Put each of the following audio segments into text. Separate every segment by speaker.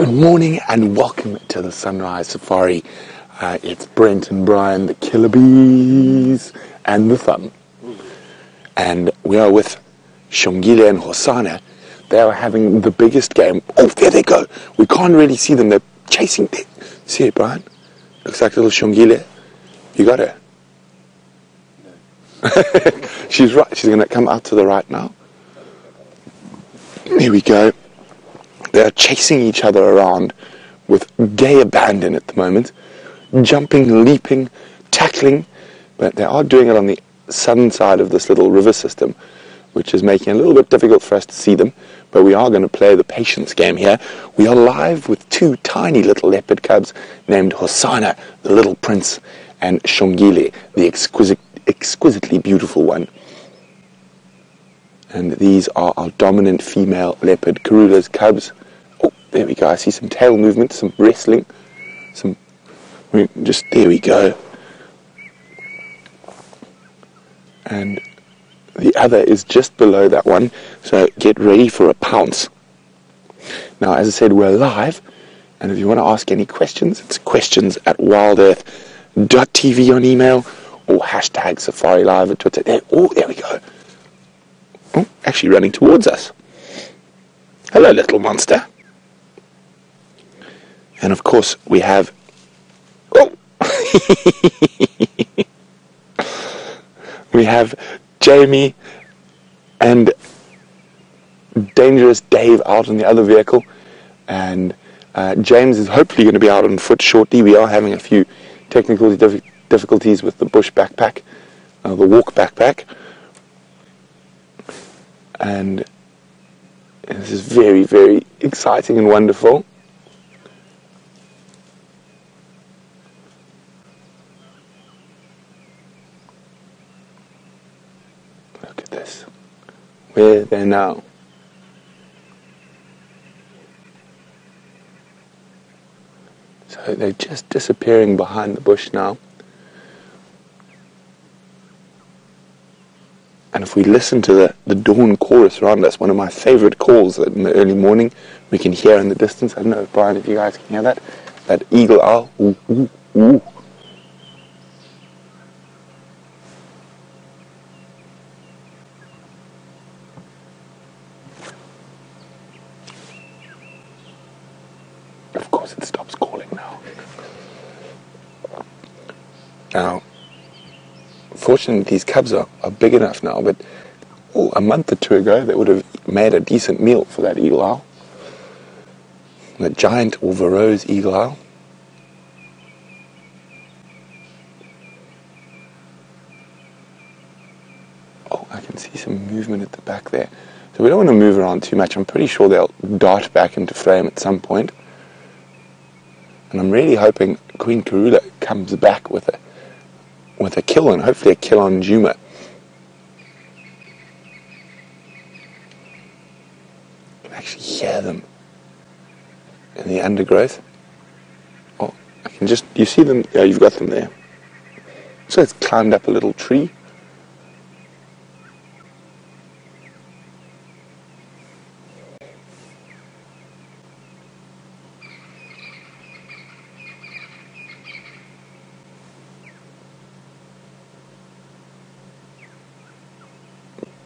Speaker 1: Good morning and welcome to the Sunrise Safari. It's Brent and Brian, the killer bees, and the thumb. And we are with Shongile and Hosana. They are having the biggest game. Oh, there they go. We can't really see them. They're chasing. See it, Brian? Looks like little Shongile. You got her? No. She's right. She's going to come out to the right now. There we go. They're chasing each other around with gay abandon at the moment, jumping, leaping, tackling, but they are doing it on the southern side of this little river system, which is making it a little bit difficult for us to see them, but we are going to play the patience game here. We are live with two tiny little leopard cubs named Hosana, the little prince, and Shongile, the exquisitely beautiful one. And these are our dominant female leopard, Karula's cubs. Oh, there we go. I see some tail movement, some wrestling, there we go. And the other is just below that one, so get ready for a pounce. Now, as I said, we're live, and if you want to ask any questions, it's questions@WildEarthTV on email, or hashtag Safari Live at Twitter. There we go. Oh, actually running towards us. Hello, little monster. And of course, we have... Oh! We have Jamie and Dangerous Dave out in the other vehicle. And James is hopefully going to be out on foot shortly. We are having a few technical difficulties with the bush backpack, the walk backpack. And this is very, very exciting and wonderful. Look at this. Where are they now? So they're just disappearing behind the bush now. And if we listen to the dawn chorus around us, one of my favorite calls that in the early morning we can hear in the distance. I don't know, Brian, if you guys can hear that. That eagle owl. Ooh, ooh, ooh. Of course it stops calling now. Now, fortunately, these cubs are big enough now, but a month or two ago, they would have made a decent meal for that eagle owl. The giant or Varro's eagle owl. Oh, I can see some movement at the back there. So we don't want to move around too much. I'm pretty sure they'll dart back into frame at some point. And I'm really hoping Queen Karula comes back with a kill, and hopefully a kill on Djuma. I can actually hear them in the undergrowth. Oh, I can just, you see them? Yeah, you've got them there. So it's climbed up a little tree.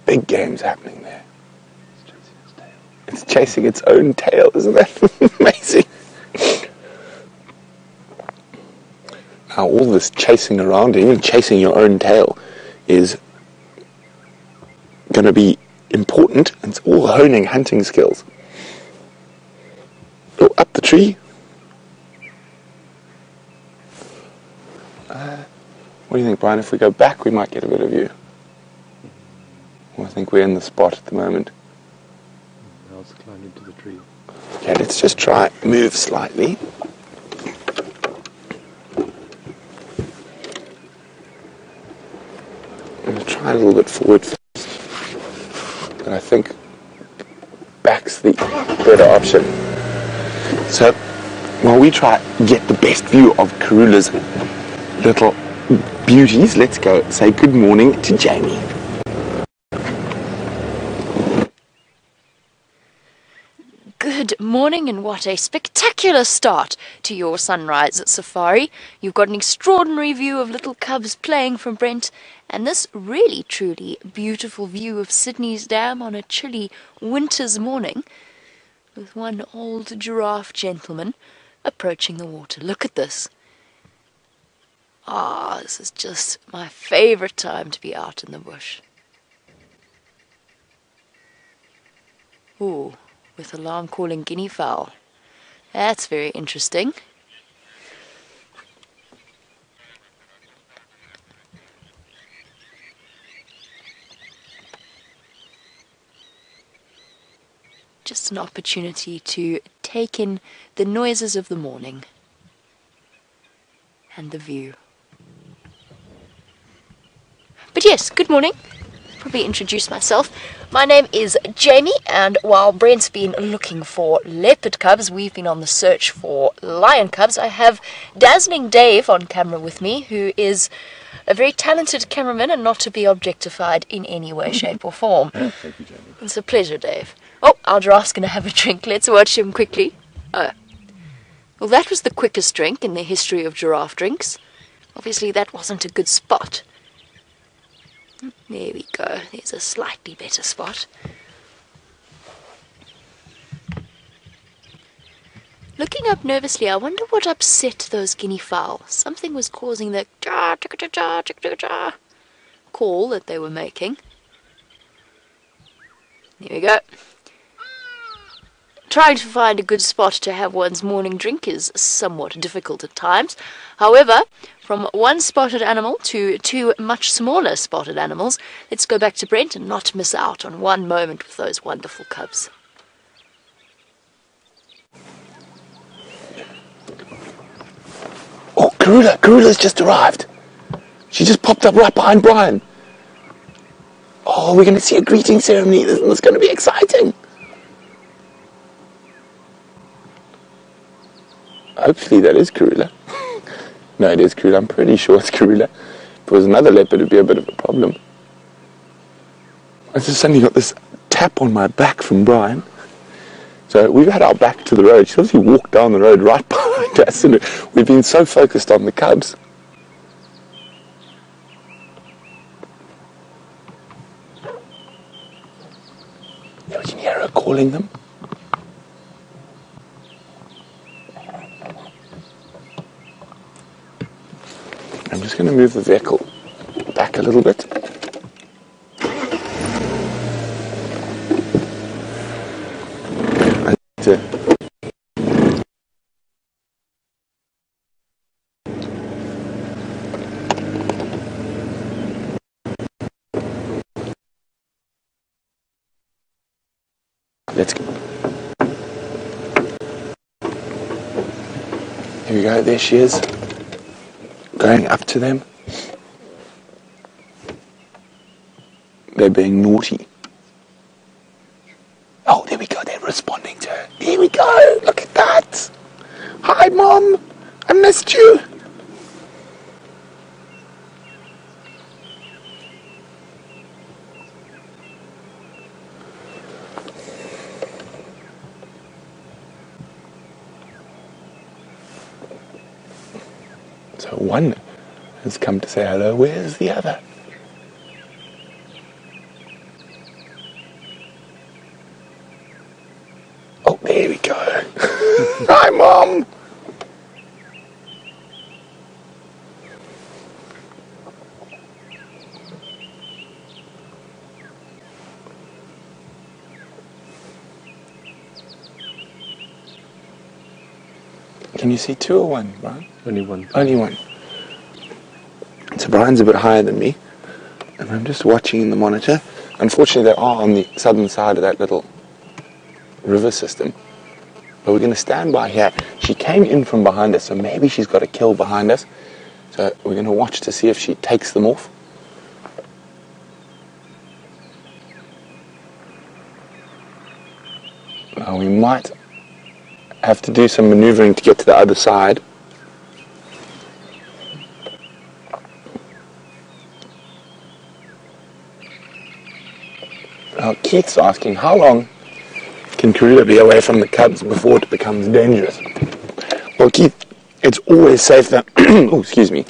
Speaker 1: Big games happening there. It's chasing its own tail. Isn't that amazing? Now all this chasing around, even chasing your own tail, is going to be important. It's all honing hunting skills. Oh, up the tree. What do you think, Brian? If we go back, we might get a better view. I think we're in the spot at the moment.
Speaker 2: Now it's climbed into the tree.
Speaker 1: Okay, let's just try move slightly. I'm going to try a little bit forward first. But I think back's the better option. So while we try to get the best view of Karula's little beauties, let's go say good morning to Jamie.
Speaker 3: Good Good morning, and what a spectacular start to your sunrise safari. You've got an extraordinary view of little cubs playing from Brent, and this really truly beautiful view of Sydney's Dam on a chilly winter's morning, with one old giraffe gentleman approaching the water. Look at this. Ah, this is just my favourite time to be out in the bush. Ooh, with alarm calling guinea fowl. That's very interesting. Just an opportunity to take in the noises of the morning and the view. But yes, good morning. Probably introduce myself. My name is Jamie, and while Brent's been looking for leopard cubs, we've been on the search for lion cubs. I have Dazzling Dave on camera with me, who is a very talented cameraman and not to be objectified in any way, shape or form.
Speaker 2: Thank you, Jamie.
Speaker 3: It's a pleasure, Dave. Oh, our giraffe's going to have a drink. Let's watch him quickly. Oh. Well, that was the quickest drink in the history of giraffe drinks. Obviously, that wasn't a good spot. There we go. There's a slightly better spot. Looking up nervously, I wonder what upset those guinea fowl. Something was causing the call that they were making. There we go. Trying to find a good spot to have one's morning drink is somewhat difficult at times. However, from one spotted animal to two much smaller spotted animals, let's go back to Brent and not miss out on one moment with those wonderful cubs.
Speaker 1: Oh, Karula's just arrived. She just popped up right behind Brian. Oh, we're going to see a greeting ceremony. This is going to be exciting. Hopefully that is Karula. No, it is Karula. I'm pretty sure it's Karula. If it was another leopard, it would be a bit of a problem. I just suddenly got this tap on my back from Brian. So we've had our back to the road. She obviously walked down the road right behind us, and we've been so focused on the cubs. Yeah, we can hear her calling them. I'm just going to move the vehicle back a little bit. Let's go. Here we go, there she is. Going up to them. They're being naughty. Oh, there we go, they're responding to her. Here we go, look at that. Hi, Mom, I missed you. So one has come to say hello. Where's the other? Oh, there we go. Hi, Mom. Can you see two or one, Brian?
Speaker 2: Only one.
Speaker 1: Only one. So Brian's a bit higher than me, and I'm just watching the monitor. Unfortunately, they are on the southern side of that little river system. But we're going to stand by here. She came in from behind us, so maybe she's got a kill behind us. So we're going to watch to see if she takes them off. Now we might have to do some maneuvering to get to the other side. Now Keith's asking, how long can Karula be away from the cubs before it becomes dangerous? Well, Keith, it's always safer. Oh, excuse me.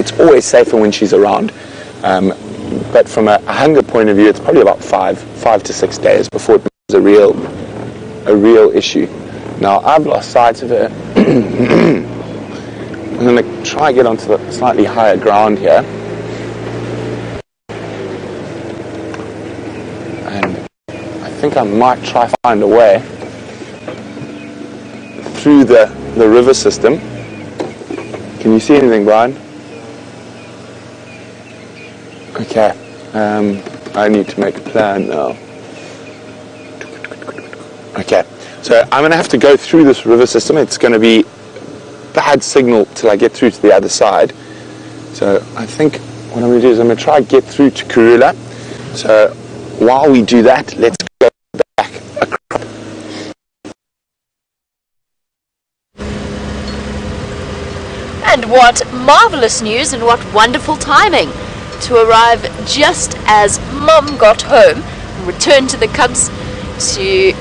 Speaker 1: It's always safer when she's around. But from a hunger point of view, it's probably about 5 to 6 days before it becomes a real issue. Now, I've lost sight of her. I'm going to try and get onto the slightly higher ground here. And I think I might try to find a way through the river system. Can you see anything, Brian? Okay. I need to make a plan now. Okay. So I'm going to have to go through this river system. It's going to be bad signal till I get through to the other side. So I think what I'm going to do is I'm going to try and get through to Karula. So while we do that, let's go back across.
Speaker 3: And what marvellous news and what wonderful timing to arrive just as Mum got home and returned to the cubs to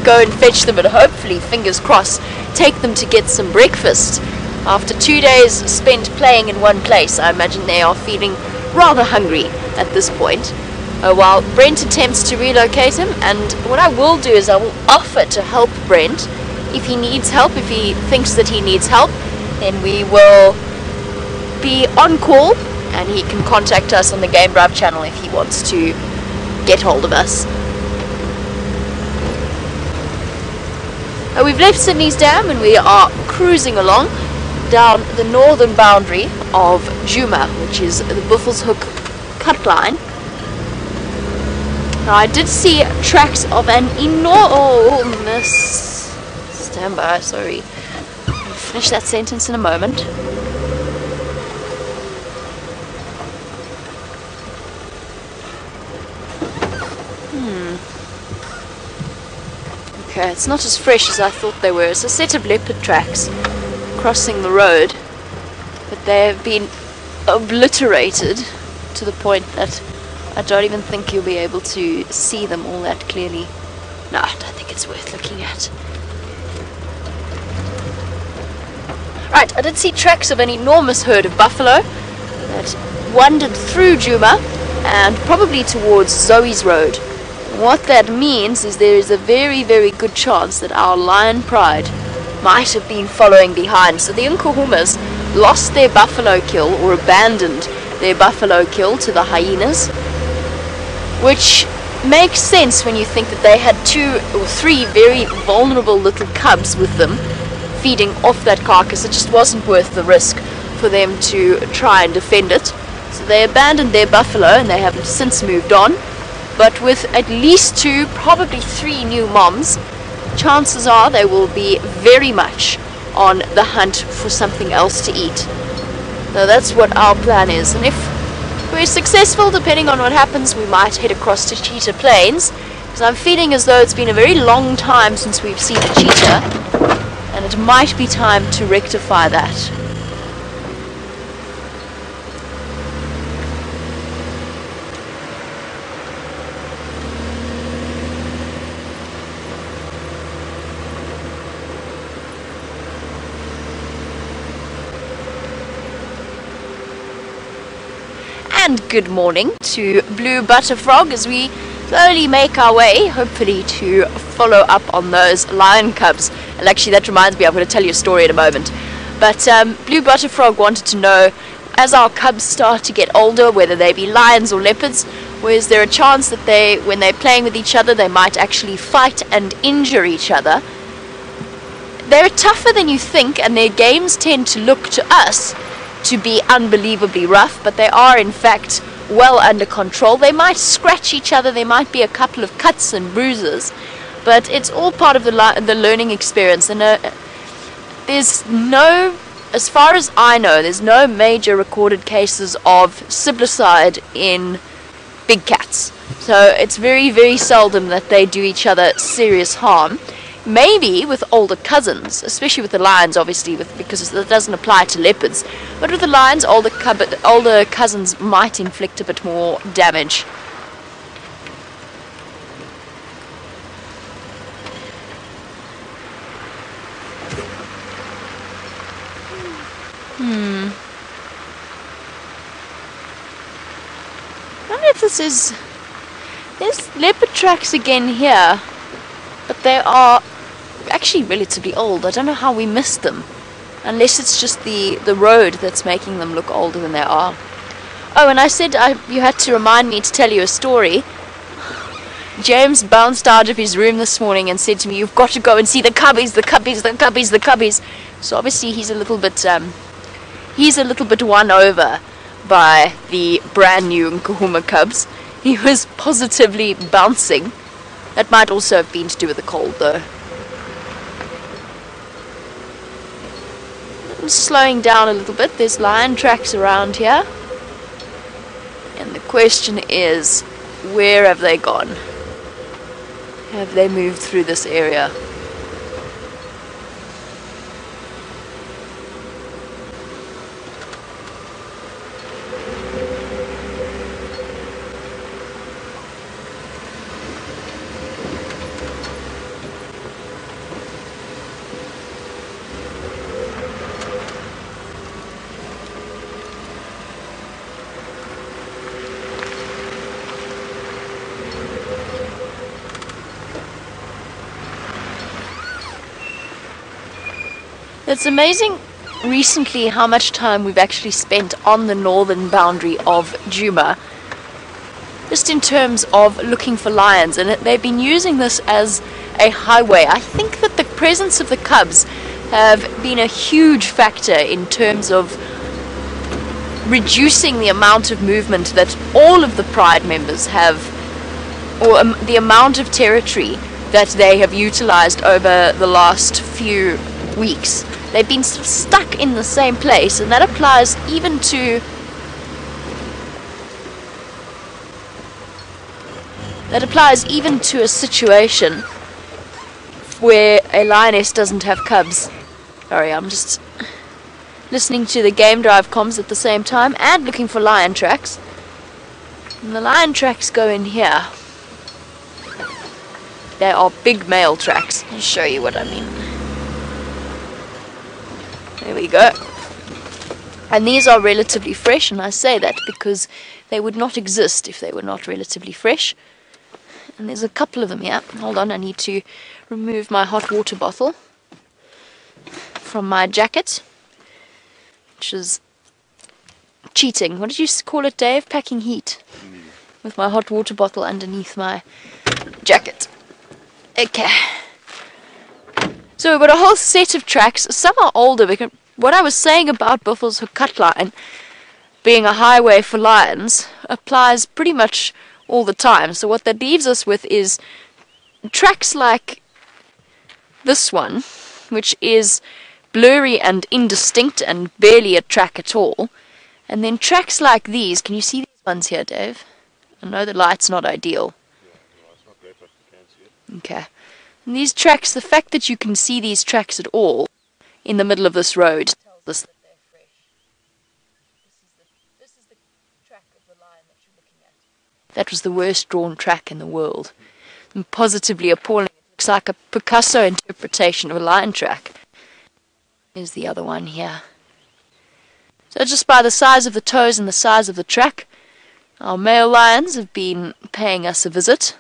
Speaker 3: go and fetch them and hopefully, fingers crossed, take them to get some breakfast. After 2 days spent playing in one place, I imagine they are feeling rather hungry at this point. While Brent attempts to relocate him, and what I will do is I will offer to help Brent if he needs help. If he thinks that he needs help, then we will be on call and he can contact us on the Game Drive channel if he wants to get hold of us. We've left Sydney's Dam and we are cruising along down the northern boundary of Djuma, which is the Buffelshoek cut line. Now, I did see tracks of an enormous... Stand by, sorry. I'll finish that sentence in a moment. Okay, it's not as fresh as I thought they were. It's a set of leopard tracks crossing the road, but they have been obliterated to the point that I don't even think you'll be able to see them all that clearly. No, I don't think it's worth looking at. Right, I did see tracks of an enormous herd of buffalo that wandered through Djuma and probably towards Zoe's Road. What that means is there is a very, very good chance that our lion pride might have been following behind. So the Nkuhumas lost their buffalo kill, or abandoned their buffalo kill, to the hyenas, which makes sense when you think that they had 2 or 3 very vulnerable little cubs with them feeding off that carcass. It just wasn't worth the risk for them to try and defend it. So they abandoned their buffalo and they have since moved on. But with at least 2, probably 3 new moms, chances are they will be very much on the hunt for something else to eat. So that's what our plan is. And if we're successful, depending on what happens, we might head across to Cheetah Plains, because I'm feeling as though it's been a very long time since we've seen a cheetah, and it might be time to rectify that. And good morning to Blue Butterfrog as we slowly make our way, hopefully, to follow up on those lion cubs. And actually, that reminds me, I'm going to tell you a story in a moment. But Blue Butterfrog wanted to know, as our cubs start to get older, whether they be lions or leopards, is there a chance that when they're playing with each other, they might actually fight and injure each other? They're tougher than you think, and their games tend to look to us to be unbelievably rough, but they are in fact well under control. They might scratch each other, there might be a couple of cuts and bruises, but it's all part of the learning experience. And there's no, as far as I know, there's no major recorded cases of siblicide in big cats. So it's very, very seldom that they do each other serious harm. Maybe with older cousins, especially with the lions, obviously, because that doesn't apply to leopards. But with the lions, older cousins might inflict a bit more damage. if this is... There's leopard tracks again here, but they are actually relatively old. I don't know how we missed them, unless it's just the road that's making them look older than they are. Oh, and I said you had to remind me to tell you a story. James bounced out of his room this morning and said to me, "You've got to go and see the cubbies, the cubbies, the cubbies, the cubbies." So obviously he's a little bit won over by the brand new Nkuhuma cubs. He was positively bouncing. That might also have been to do with the cold, though. I'm slowing down a little bit. There's lion tracks around here. And the question is, where have they gone? Have they moved through this area? It's amazing recently how much time we've actually spent on the northern boundary of Djuma, just in terms of looking for lions, and they've been using this as a highway. I think that the presence of the cubs have been a huge factor in terms of reducing the amount of movement that all of the Pride members have, or the amount of territory that they have utilized over the last few weeks. They've been sort of stuck in the same place, and that applies even to a situation where a lioness doesn't have cubs. Sorry, I'm just listening to the game drive comms at the same time and looking for lion tracks. And the lion tracks go in here. They are big male tracks. I'll show you what I mean. There we go. And these are relatively fresh, and I say that because they would not exist if they were not relatively fresh. And there's a couple of them here. Hold on, I need to remove my hot water bottle from my jacket, which is cheating. What did you call it, Dave? Packing heat. With my hot water bottle underneath my jacket. Okay. So we've got a whole set of tracks. Some are older, because what I was saying about Buffel's cut line being a highway for lions applies pretty much all the time. So what that leaves us with is tracks like this one, which is blurry and indistinct and barely a track at all. And then tracks like these. Can you see these ones here, Dave? I know the light's not ideal.
Speaker 2: Yeah, it's not great, but you can see it.
Speaker 3: Okay. And these tracks, the fact that you can see these tracks at all in the middle of this road tells us that they're fresh. This is the track of the lion that you're looking at. That was the worst drawn track in the world. And positively appalling. It looks like a Picasso interpretation of a lion track. Here's the other one here. So just by the size of the toes and the size of the track, our male lions have been paying us a visit.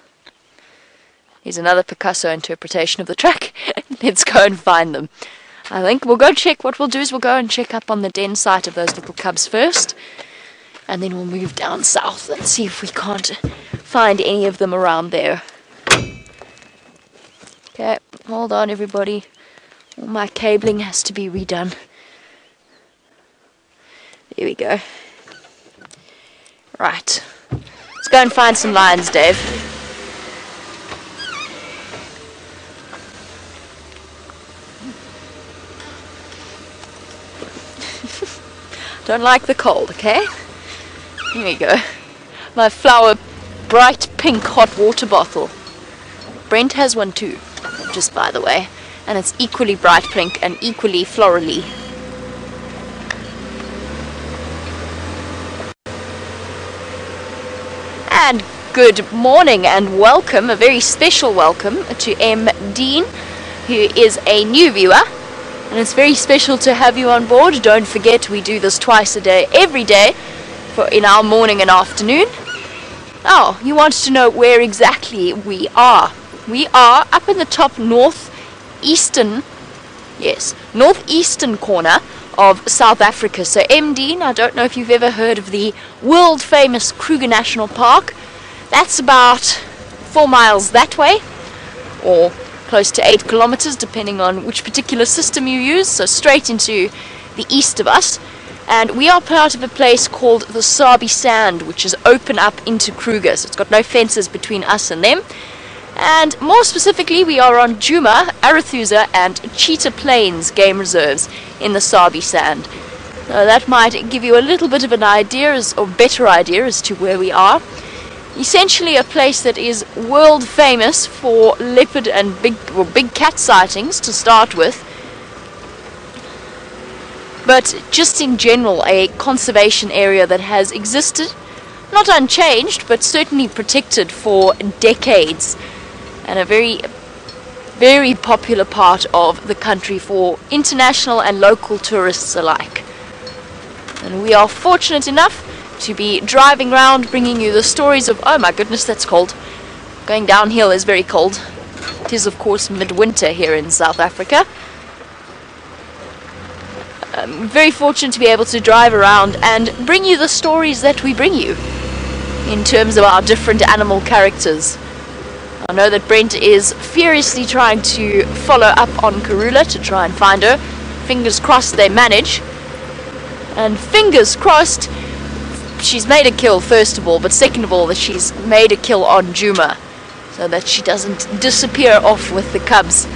Speaker 3: Here's another Picasso interpretation of the track. Let's go and find them. I think we'll go check. What we'll do is we'll go and check up on the den site of those little cubs first, and then we'll move down south and see if we can't find any of them around there. Okay, hold on everybody. All my cabling has to be redone. There we go. Right. Let's go and find some lions, Dave. Don't like the cold, okay? Here we go. My flower bright pink hot water bottle. Brent has one too, just by the way. And it's equally bright pink and equally florally. And good morning and welcome, a very special welcome to M. Dean, who is a new viewer. And it's very special to have you on board. Don't forget, we do this twice a day, every day, in our morning and afternoon. Oh, you wanted to know where exactly we are. We are up in the top northeastern corner of South Africa. So MD, I don't know if you've ever heard of the world famous Kruger National Park. That's about 4 miles that way, or close to 8 kilometers depending on which particular system you use, so straight into the east of us. And we are part of a place called the Sabi Sand, which is open up into Kruger, so it's got no fences between us and them. And more specifically, we are on Djuma, Arathusa and Cheetah Plains game reserves in the Sabi Sand. That might give you a little bit of an idea, or better idea, as to where we are. Essentially a place that is world famous for leopard and big cat sightings to start with. But just in general, a conservation area that has existed, not unchanged, but certainly protected for decades, and a very, very popular part of the country for international and local tourists alike. And we are fortunate enough to be driving around bringing you the stories of, oh my goodness, that's cold. Going downhill is very cold. It is of course midwinter here in South Africa. I'm very fortunate to be able to drive around and bring you the stories that we bring you in terms of our different animal characters. I know that Brent is furiously trying to follow up on Karula to try and find her. Fingers crossed they manage. And fingers crossed she's made a kill, first of all, but second of all that she's made a kill on Djuma, so that she doesn't disappear off with the cubs.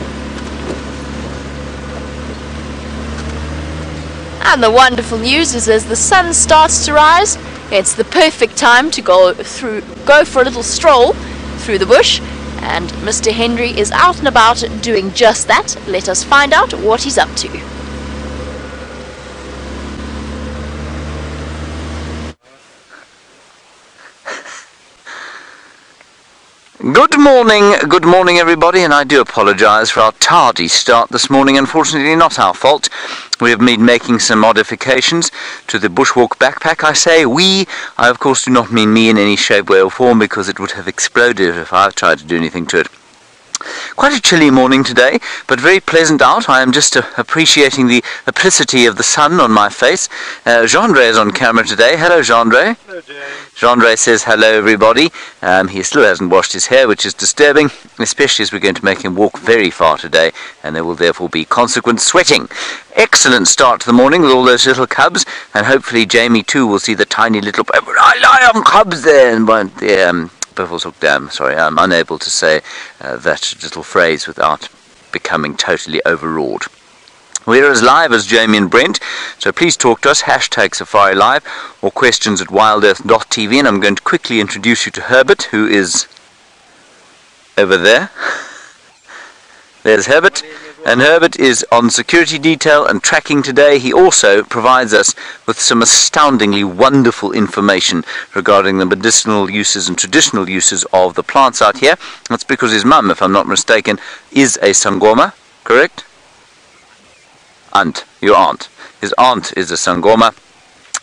Speaker 3: And the wonderful news is, as the sun starts to rise, it's the perfect time to go for a little stroll through the bush, and Mr. Henry is out and about doing just that. Let us find out what he's up to.
Speaker 4: Good morning everybody, and I do apologise for our tardy start this morning. Unfortunately not our fault. We have been making some modifications to the bushwalk backpack. I say we, I of course do not mean me in any shape, way or form, because it would have exploded if I tried to do anything to it. Quite a chilly morning today, but very pleasant out. I am just appreciating the opacity of the sun on my face. Gendre is on camera today. Hello, Gendre.
Speaker 2: Hello, James.
Speaker 4: Gendre says hello, everybody. He still hasn't washed his hair, which is disturbing, especially as we're going to make him walk very far today, and there will therefore be consequent sweating. Excellent start to the morning with all those little cubs, and hopefully Jamie too will see the tiny little lion cubs there, and the Buffelshoek Dam. Sorry, I'm unable to say that little phrase without becoming totally overawed. We're as live as Jamie and Brent, so please talk to us, #SafariLive, or questions at WildEarthTV, and I'm going to quickly introduce you to Herbert, who is over there. There's Herbert, and Herbert is on security detail and tracking today. He also provides us with some astoundingly wonderful information regarding the medicinal uses and traditional uses of the plants out here. That's because his mum, if I'm not mistaken, is a Sangoma, correct? Aunt, your aunt. His aunt is a Sangoma,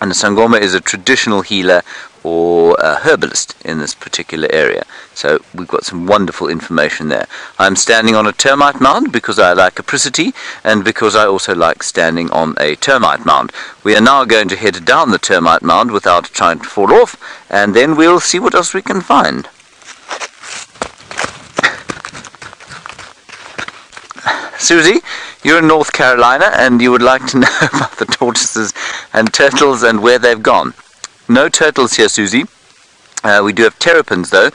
Speaker 4: and a Sangoma is a traditional healer or a herbalist in this particular area. So we've got some wonderful information there. I'm standing on a termite mound because I like apricity, and because I also like standing on a termite mound. We are now going to head down the termite mound without trying to fall off, and then we'll see what else we can find. Susie, you're in North Carolina and you would like to know about the tortoises and turtles and where they've gone. No turtles here, Susie. We do have terrapins though,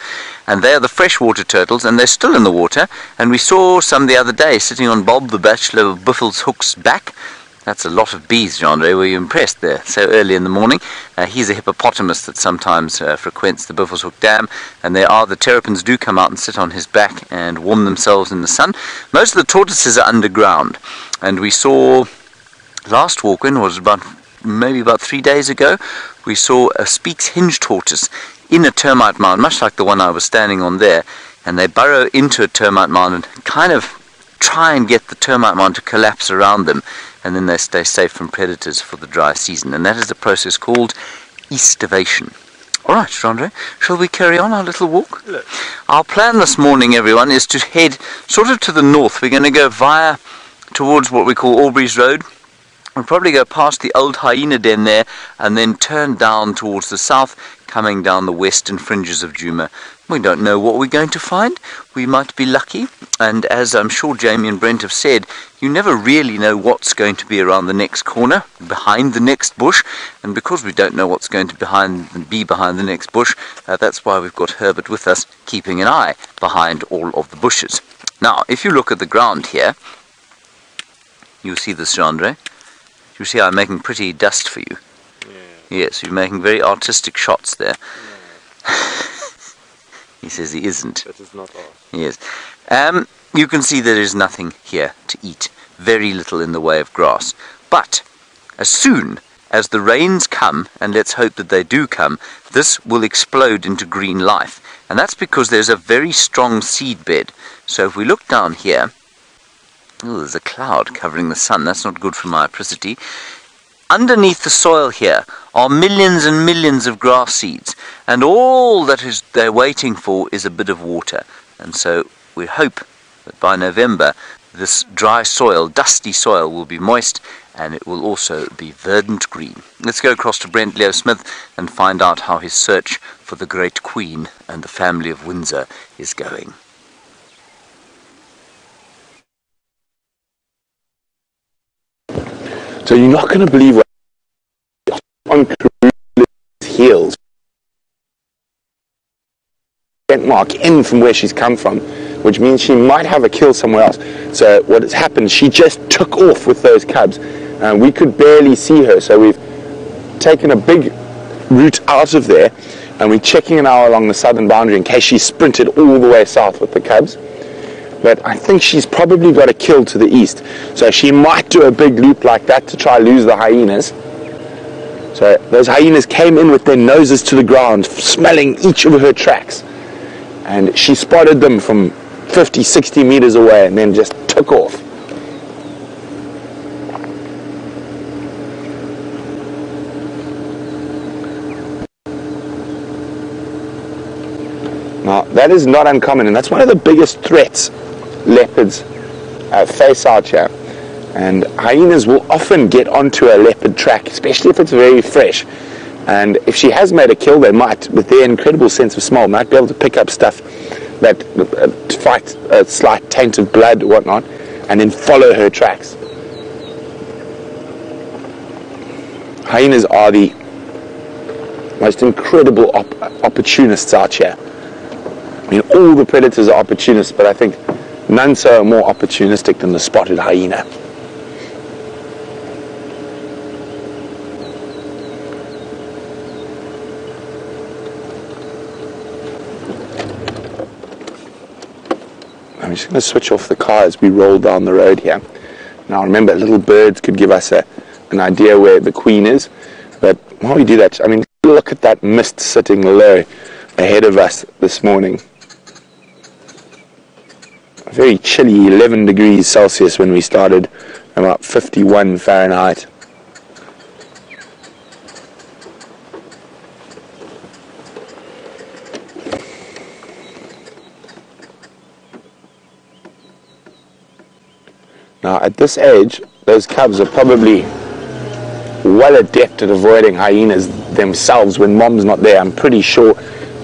Speaker 4: and they are the freshwater turtles, and they're still in the water, and we saw some the other day sitting on Bob the Bachelor of Buffelshoek's back. That's a lot of bees, Gendre. Were you impressed there so early in the morning? He's a hippopotamus that sometimes frequents the Buffelshoek Dam, and the terrapins do come out and sit on his back and warm themselves in the sun. Most of the tortoises are underground, and we saw, last walk-in was maybe about 3 days ago, we saw a Speke's hinge tortoise in a termite mound, much like the one I was standing on there, and they burrow into a termite mound and kind of try and get the termite mound to collapse around them, and then they stay safe from predators for the dry season, and that is a process called estivation. Alright, Chandra, shall we carry on our little walk?
Speaker 2: Look.
Speaker 4: Our plan this morning, everyone, is to head sort of to the north. We're going to go via towards what we call Aubrey's Road. We'll probably go past the old hyena den there and then turn down towards the south, coming down the western fringes of Djuma. We don't know what we're going to find. We might be lucky, and as I'm sure Jamie and Brent have said, you never really know what's going to be around the next corner, behind the next bush, and because we don't know what's going to be behind the next bush, that's why we've got Herbert with us, keeping an eye behind all of the bushes. Now, if you look at the ground here, you'll see this, Chandra. You see I'm making pretty dust for you.
Speaker 2: Yeah.
Speaker 4: Yes, you're making very artistic shots there. He says he isn't.
Speaker 2: That is not art.
Speaker 4: Yes. You can see there is nothing here to eat. Very little in the way of grass. But as soon as the rains come, and let's hope that they do come, this will explode into green life. And that's because there's a very strong seed bed. So if we look down here, oh, there's a cloud covering the sun. That's not good for my apricity. Underneath the soil here are millions and millions of grass seeds, and all that they're waiting for is a bit of water. And so we hope that by November this dry soil, dusty soil, will be moist, and it will also be verdant green. Let's go across to Brent Leo Smith and find out how his search for the great Queen and the family of Windsor is going.
Speaker 1: So you're not going to believe what on Karula's heels. Mark in from where she's come from, which means she might have a kill somewhere else. So what has happened, she just took off with those cubs. We could barely see her, so we've taken a big route out of there, and we're checking an hour along the southern boundary in case she sprinted all the way south with the cubs. But I think she's probably got a kill to the east. So she might do a big loop like that to try lose the hyenas. So those hyenas came in with their noses to the ground, smelling each of her tracks. And she spotted them from 50, 60 meters away and then just took off. Now, that is not uncommon, and that's one of the biggest threats leopards face out here. And hyenas will often get onto a leopard track, especially if it's very fresh. And if she has made a kill, they might, with their incredible sense of smell, might be able to pick up stuff that fight a slight taint of blood or whatnot, and then follow her tracks. Hyenas are the most incredible opportunists out here. I mean, all the predators are opportunists, but I think none so more opportunistic than the spotted hyena. I'm just going to switch off the car as we roll down the road here. Now remember, little birds could give us an idea where the Queen is, but while we do that, I mean, look at that mist sitting low ahead of us this morning. Very chilly, 11 degrees Celsius when we started, about 51 Fahrenheit. Now at this age, those cubs are probably well adept at avoiding hyenas themselves when mom's not there. I'm pretty sure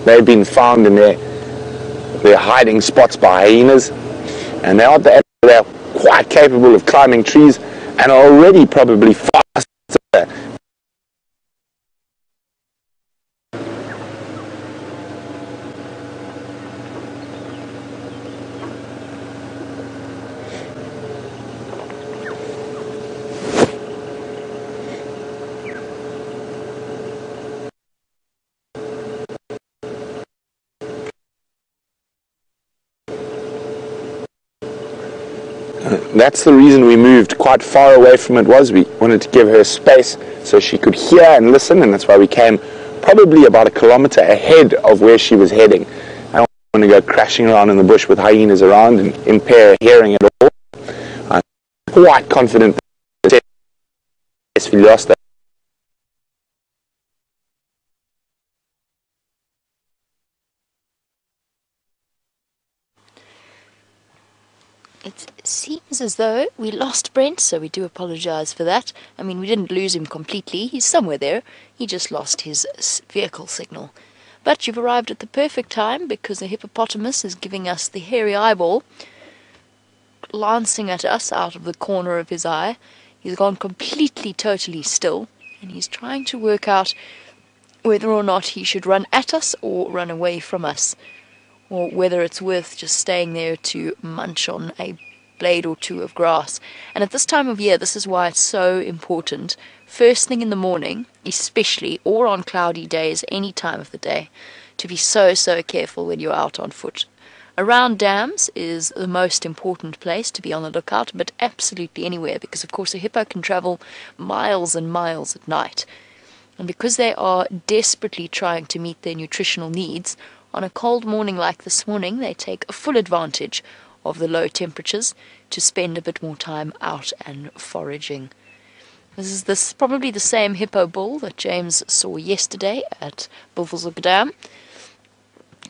Speaker 1: they've been found in their hiding spots by hyenas. And they're quite capable of climbing trees and are already probably faster. That's the reason we moved quite far away from it. We wanted to give her space so she could hear and listen, and that's why we came probably about 1 kilometer ahead of where she was heading. I don't want to go crashing around in the bush with hyenas around and impair her hearing at all. I'm quite confident that if we lost that,
Speaker 3: It seems as though we lost Brent, so we do apologise for that. I mean, we didn't lose him completely. He's somewhere there. He just lost his vehicle signal. But you've arrived at the perfect time, because the hippopotamus is giving us the hairy eyeball, glancing at us out of the corner of his eye. He's gone completely, totally still, and he's trying to work out whether or not he should run at us or run away from us, or whether it's worth just staying there to munch on a blade or two of grass. And at this time of year, this is why it's so important, first thing in the morning, especially, or on cloudy days, any time of the day, to be so careful when you're out on foot. Around dams is the most important place to be on the lookout, but absolutely anywhere, because of course a hippo can travel miles and miles at night. And because they are desperately trying to meet their nutritional needs, on a cold morning like this morning, they take full advantage of the low temperatures to spend a bit more time out and foraging. This is probably the same hippo bull that James saw yesterday at Buffelshoek Dam.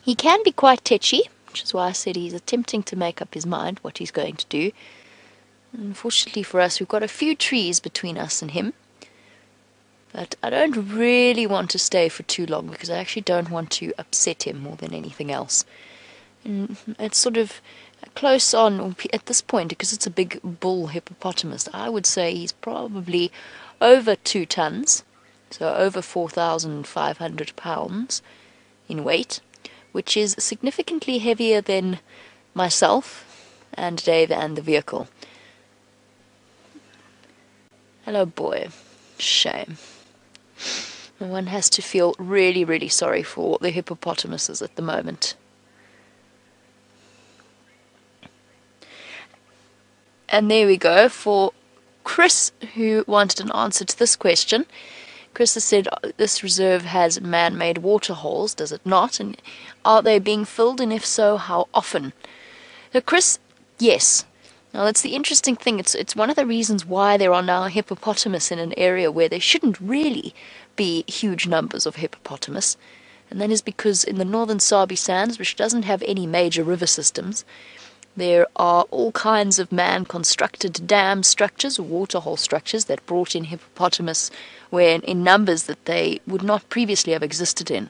Speaker 3: He can be quite tetchy, which is why I said he's attempting to make up his mind what he's going to do. Unfortunately for us, we've got a few trees between us and him. But I don't really want to stay for too long, because I actually don't want to upset him more than anything else. And it's sort of close on at this point, because it's a big bull hippopotamus. I would say he's probably over 2 tons, so over 4,500 pounds in weight, which is significantly heavier than myself and Dave and the vehicle. Hello, boy. Shame. One has to feel really sorry for the hippopotamuses at the moment. And there we go. For Chris, who wanted an answer to this question, Chris has said, this reserve has man-made water holes, does it not? And are they being filled, and if so, how often? So Chris, yes. Now that's the interesting thing. It's one of the reasons why there are now hippopotamus in an area where there shouldn't really be huge numbers of hippopotamus. And that is because in the northern Sabi Sands, which doesn't have any major river systems, there are all kinds of man-constructed dam structures, or waterhole structures, that brought in hippopotamus in numbers that they would not previously have existed in.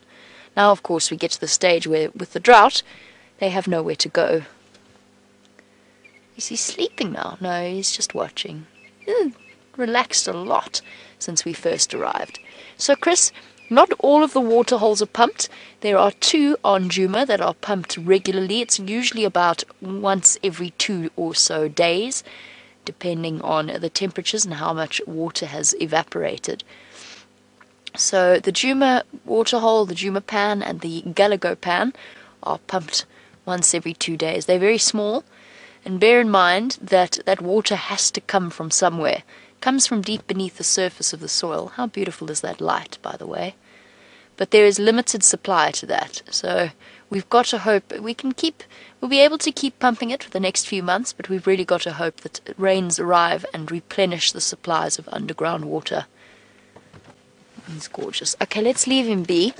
Speaker 3: Now, of course, we get to the stage where, with the drought, they have nowhere to go. Is he sleeping now? No, he's just watching. Relaxed a lot since we first arrived. So, Chris, not all of the water holes are pumped. There are 2 on Djuma that are pumped regularly. It's usually about once every 2 or so days, depending on the temperatures and how much water has evaporated. So the Djuma water hole, the Djuma pan, and the Galago pan are pumped once every 2 days. They're very small, and bear in mind that that water has to come from somewhere. It comes from deep beneath the surface of the soil. How beautiful is that light, by the way? But there is limited supply to that, so we've got to hope we'll be able to keep pumping it for the next few months, but we've really got to hope that rains arrive and replenish the supplies of underground water. He's gorgeous. Okay, let's leave him be.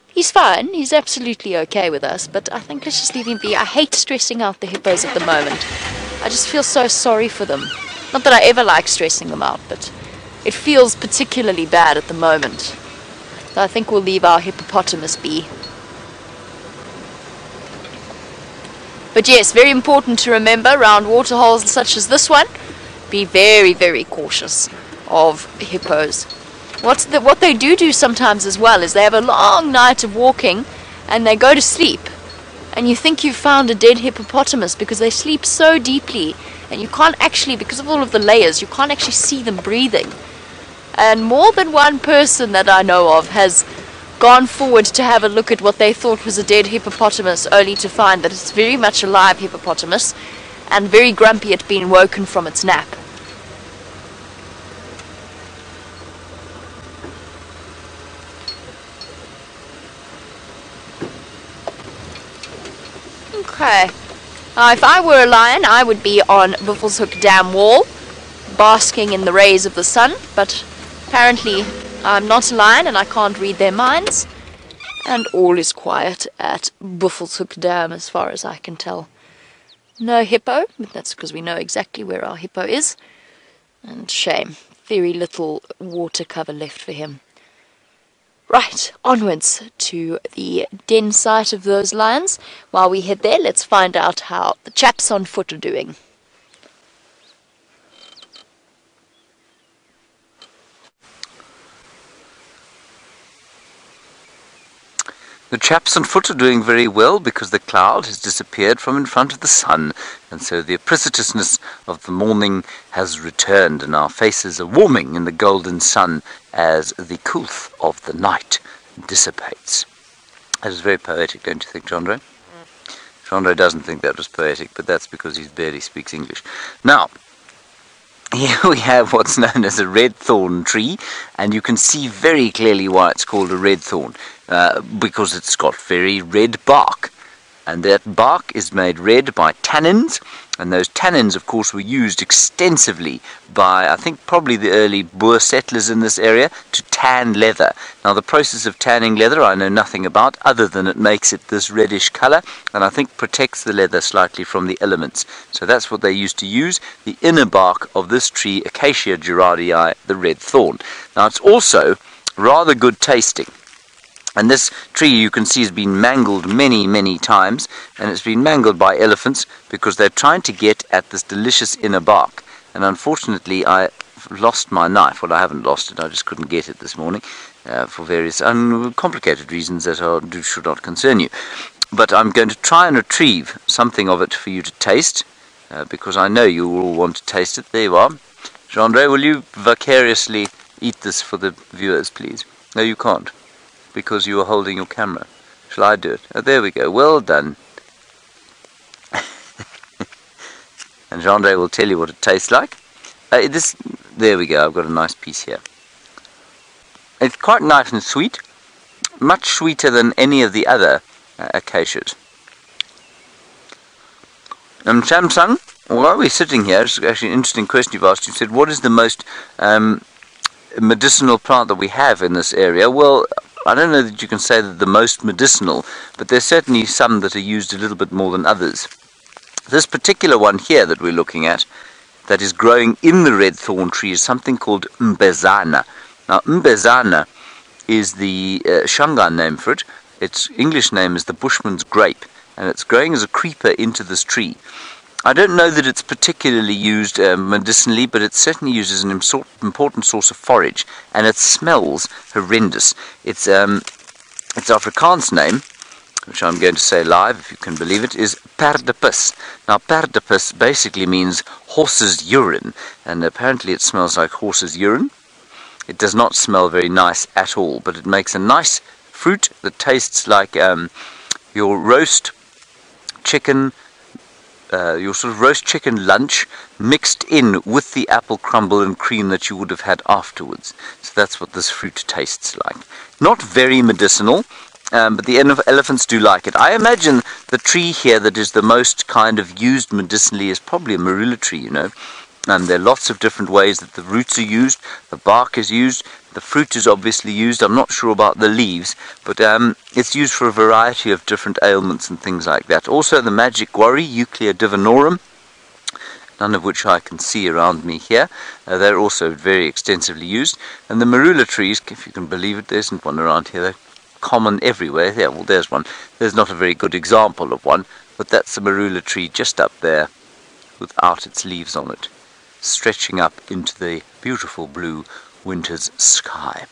Speaker 3: He's fine, he's absolutely okay with us, but I think let's just leave him be. I hate stressing out the hippos at the moment. I just feel so sorry for them. Not that I ever like stressing them out, but it feels particularly bad at the moment. So I think we'll leave our hippopotamus be. But yes, very important to remember around waterholes such as this one, be very cautious of hippos. What they do sometimes as well is they have a long night of walking and they go to sleep. And you think you've found a dead hippopotamus because they sleep so deeply and you can't actually, because of all of the layers, you can't actually see them breathing. And more than one person that I know of has gone forward to have a look at what they thought was a dead hippopotamus, only to find that it's very much a live hippopotamus and very grumpy at being woken from its nap. Okay, if I were a lion, I would be on Buffelshoek Dam wall, basking in the rays of the sun, but apparently I'm not a lion and I can't read their minds, and all is quiet at Buffelshoek Dam as far as I can tell. No hippo, but that's because we know exactly where our hippo is. And shame, very little water cover left for him. Right, onwards to the den site of those lions. While we head there, let's find out how the chaps on foot are doing.
Speaker 4: The chaps on foot are doing very well because the cloud has disappeared from in front of the sun, and so the oppricitousness of the morning has returned, and our faces are warming in the golden sun as the coolth of the night dissipates. That is very poetic, don't you think, Chandra? Chandra doesn't think that was poetic, but that's because he barely speaks English. Now, here we have what's known as a red thorn tree, and you can see very clearly why it's called a red thorn, because it's got very red bark, and that bark is made red by tannins, and those tannins, of course, were used extensively by, I think, probably the early Boer settlers in this area to tan leather. Now, the process of tanning leather I know nothing about, other than it makes it this reddish colour, and I think protects the leather slightly from the elements. So that's what they used to use, the inner bark of this tree, Acacia gerardii, the red thorn. Now, it's also rather good tasting. And this tree, you can see, has been mangled many, many times, and it's been mangled by elephants because they're trying to get at this delicious inner bark. And unfortunately, I lost my knife. Well, I haven't lost it, I just couldn't get it this morning for various complicated reasons that should not concern you. But I'm going to try and retrieve something of it for you to taste, because I know you will want to taste it. There you are. Jean-Andre, will you vicariously eat this for the viewers, please? No, you can't, because you are holding your camera. Shall I do it? Oh, there we go. Well done. And Jean-Andre will tell you what it tastes like. There we go. I've got a nice piece here. It's quite nice and sweet. Much sweeter than any of the other acacias. Samsung, while we're sitting here, it's actually an interesting question you've asked. You said, what is the most medicinal plant that we have in this area? Well, I don't know that you can say that the most medicinal, but there's certainly some that are used a little bit more than others. This particular one here that we're looking at, that is growing in the red thorn tree, is something called mbezana. Now, mbezana is the Shangaan name for it. Its English name is the bushman's grape, and it's growing as a creeper into this tree. I don't know that it's particularly used medicinally, but it's certainly used as an important source of forage, and it smells horrendous. Its Afrikaans name, which I'm going to say live, if you can believe it, is perdipus. Now, perdipus basically means horse's urine, and apparently it smells like horse's urine. It does not smell very nice at all, but it makes a nice fruit that tastes like your roast chicken, your sort of roast chicken lunch mixed in with the apple crumble and cream that you would have had afterwards. So that's what this fruit tastes like. Not very medicinal, but the elephants do like it. I imagine the tree here that is the most kind of used medicinally is probably a marula tree, you know. And there are lots of different ways that the roots are used, the bark is used, the fruit is obviously used. I'm not sure about the leaves, but it's used for a variety of different ailments and things like that. Also the magic guarri, Euclea divinorum, none of which I can see around me here. They're also very extensively used. And the marula trees, if you can believe it, there isn't one around here. They're common everywhere. Yeah, well, there's one. There's not a very good example of one, but that's the marula tree just up there without its leaves on it, stretching up into the beautiful blue winter's sky.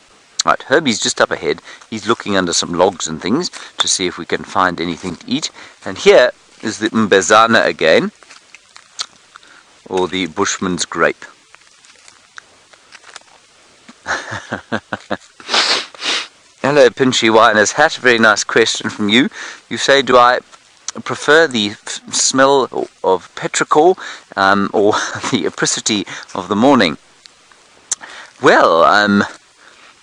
Speaker 4: Right, Herbie's just up ahead. He's looking under some logs and things to see if we can find anything to eat. And here is the mbezana again, or the bushman's grape. Hello, Pinchy Winer's Hat. Very nice question from you. You say, do I prefer the smell of petrichor or the apricity of the morning? Well,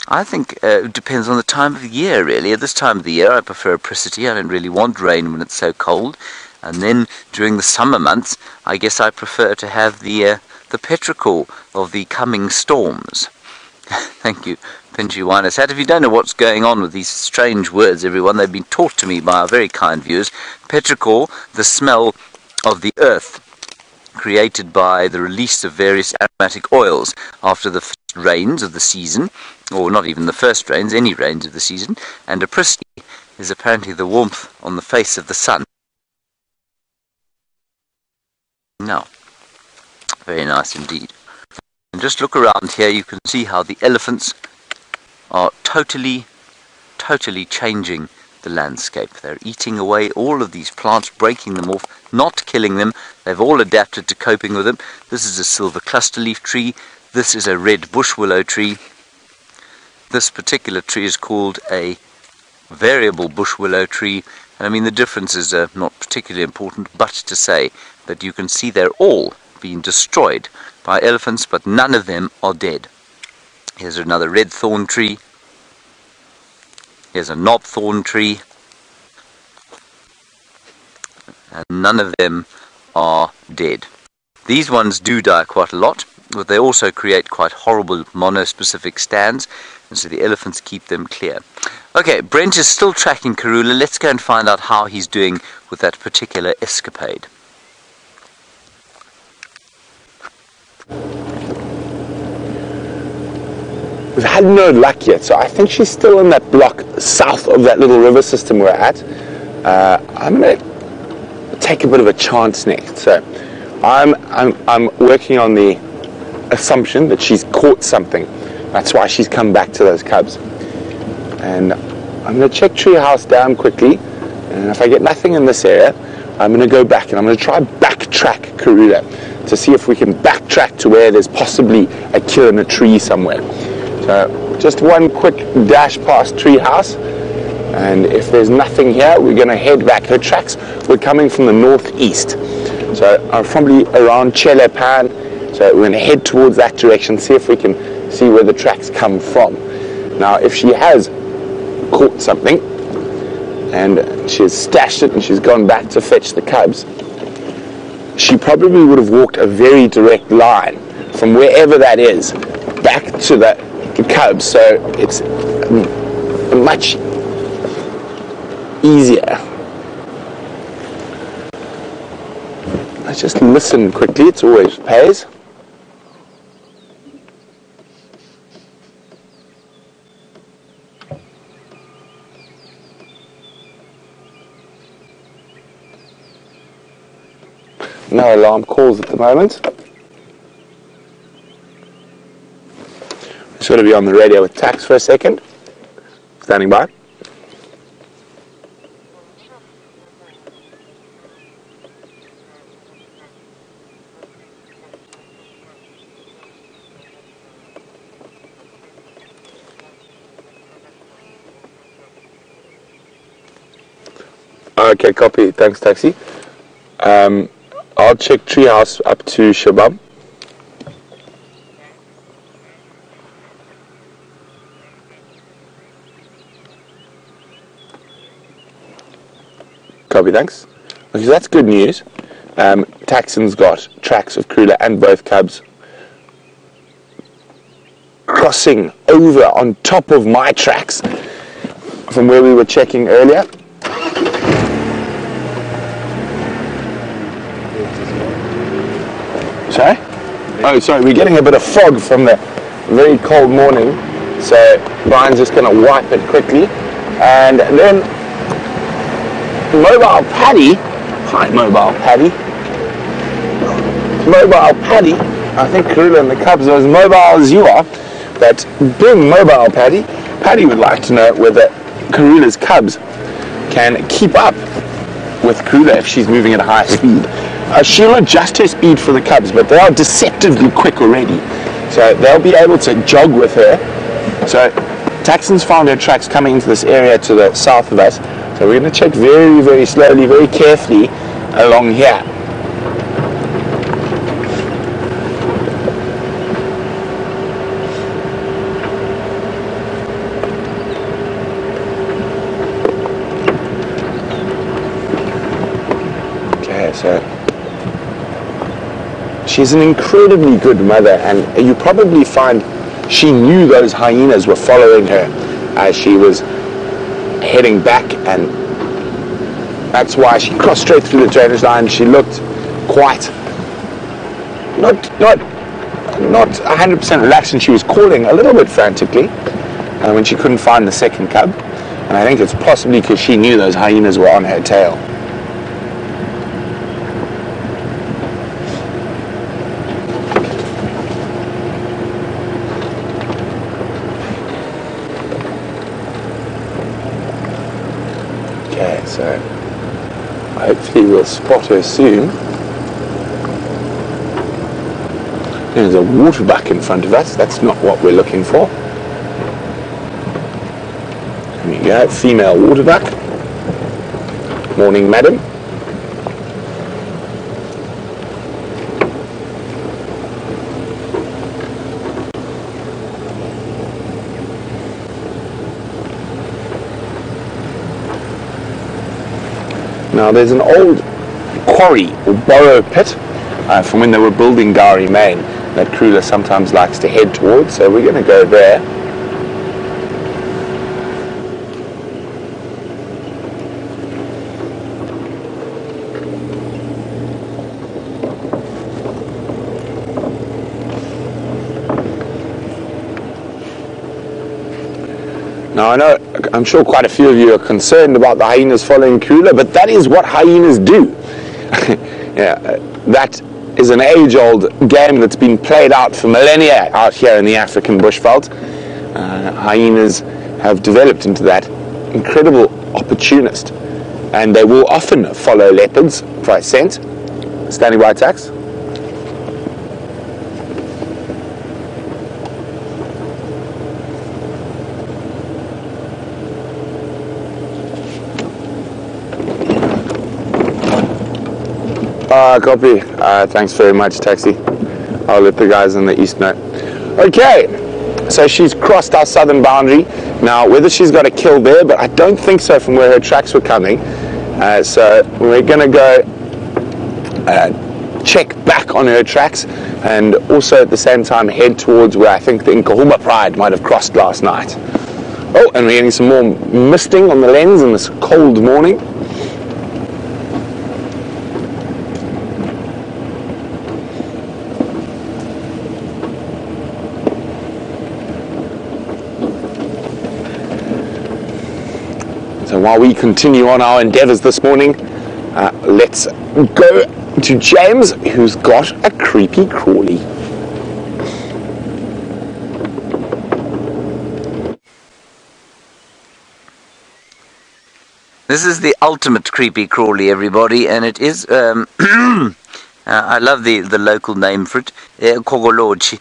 Speaker 4: I think it depends on the time of the year, really. At this time of the year, I prefer apricity. I don't really want rain when it's so cold. And then during the summer months, I guess I prefer to have the petrichor of the coming storms. Thank you, Pinchy Winer's Hat. If you don't know what's going on with these strange words, everyone, they've been taught to me by our very kind viewers. Petrichor, the smell of the earth, created by the release of various aromatic oils after the first rains of the season, or not even the first rains, any rains of the season. And apricity is apparently the warmth on the face of the sun. Now, very nice indeed. And just look around here, you can see how the elephants are totally changing the landscape. They're eating away all of these plants, breaking them off, not killing them. They've all adapted to coping with them. This is a silver cluster leaf tree. This is a red bush willow tree. This particular tree is called a variable bush willow tree. And I mean, the differences are not particularly important, but to say that you can see they're all being destroyed by elephants, but none of them are dead. Here's another red thorn tree. Here's a knob thorn tree. And none of them are dead. These ones do die quite a lot, but they also create quite horrible monospecific stands, and so the elephants keep them clear. Okay, Brent is still tracking Karula. Let's go and find out how he's doing with that particular escapade.
Speaker 1: We've had no luck yet, so I think she's still in that block south of that little river system we're at. I'm going to take a bit of a chance next. So I'm working on the assumption that she's caught something. That's why she's come back to those cubs. And I'm going to check Treehouse Dam quickly, and if I get nothing in this area, I'm going to go back and I'm going to try backtrack Karula to see if we can backtrack to where there's possibly a kill in a tree somewhere. So just one quick dash past Treehouse, and if there's nothing here, we're going to head back. Her tracks were coming from the northeast, so I'm probably around Pan, so we're going to head towards that direction, see if we can see where the tracks come from. Now, if she has caught something and she's stashed it and she's gone back to fetch the cubs, she probably would have walked a very direct line from wherever that is back to the cubs, so it's much easier. Let's just listen quickly, it always pays. No alarm calls at the moment. Just got to be on the radio with Tax for a second. Standing by. Okay, copy. Thanks, Taxi. I'll check Treehouse up to Shabab. Copy, thanks. Okay, so that's good news. Taxon's got tracks of Karula and both cubs crossing over on top of my tracks from where we were checking earlier. Sorry? Oh, sorry, we're getting a bit of fog from the very cold morning, so Brian's just going to wipe it quickly. And then Mobile Paddy, hi Mobile Paddy, Mobile Paddy, I think Karula and the cubs are as mobile as you are, but being Mobile Paddy, Paddy would like to know whether Karula's cubs can keep up with Karula if she's moving at a high speed. She'll adjust her speed for the cubs, but they are deceptively quick already, so they'll be able to jog with her. So Taxon's found her tracks coming into this area to the south of us, so we're going to check very, very slowly, very carefully along here. Okay, so she's an incredibly good mother, and you probably find she knew those hyenas were following her as she was heading back, and that's why she crossed straight through the drainage line. She looked, quite not 100% relaxed, and she was calling a little bit frantically when she couldn't find the second cub. And I think it's possibly because she knew those hyenas were on her tail. Okay, so hopefully we'll spot her soon. There's a water buck in front of us. That's not what we're looking for. There we go, female water buck. Morning, madam. Now there's an old quarry or borrow pit from when they were building Gowrie Main that Karula sometimes likes to head towards, so we're going to go there. Now I'm sure quite a few of you are concerned about the hyenas following Karula, but that is what hyenas do. Yeah, that is an age-old game that's been played out for millennia out here in the African bushveld. Hyenas have developed into that incredible opportunist, and they will often follow leopards by scent. Standing by, Tax. Copy. Thanks very much, Taxi. I'll let the guys in the east know. Okay, so she's crossed our southern boundary. Now, whether she's got a kill there, but I don't think so from where her tracks were coming. So we're going to go check back on her tracks, and also at the same time head towards where I think the Nkahuma Pride might have crossed last night. Oh, and we're getting some more misting on the lens in this cold morning. So while we continue on our endeavours this morning, let's go to James, who's got a creepy crawly.
Speaker 4: This is the ultimate creepy crawly, everybody, and it is, I love the local name for it, Kogolochi.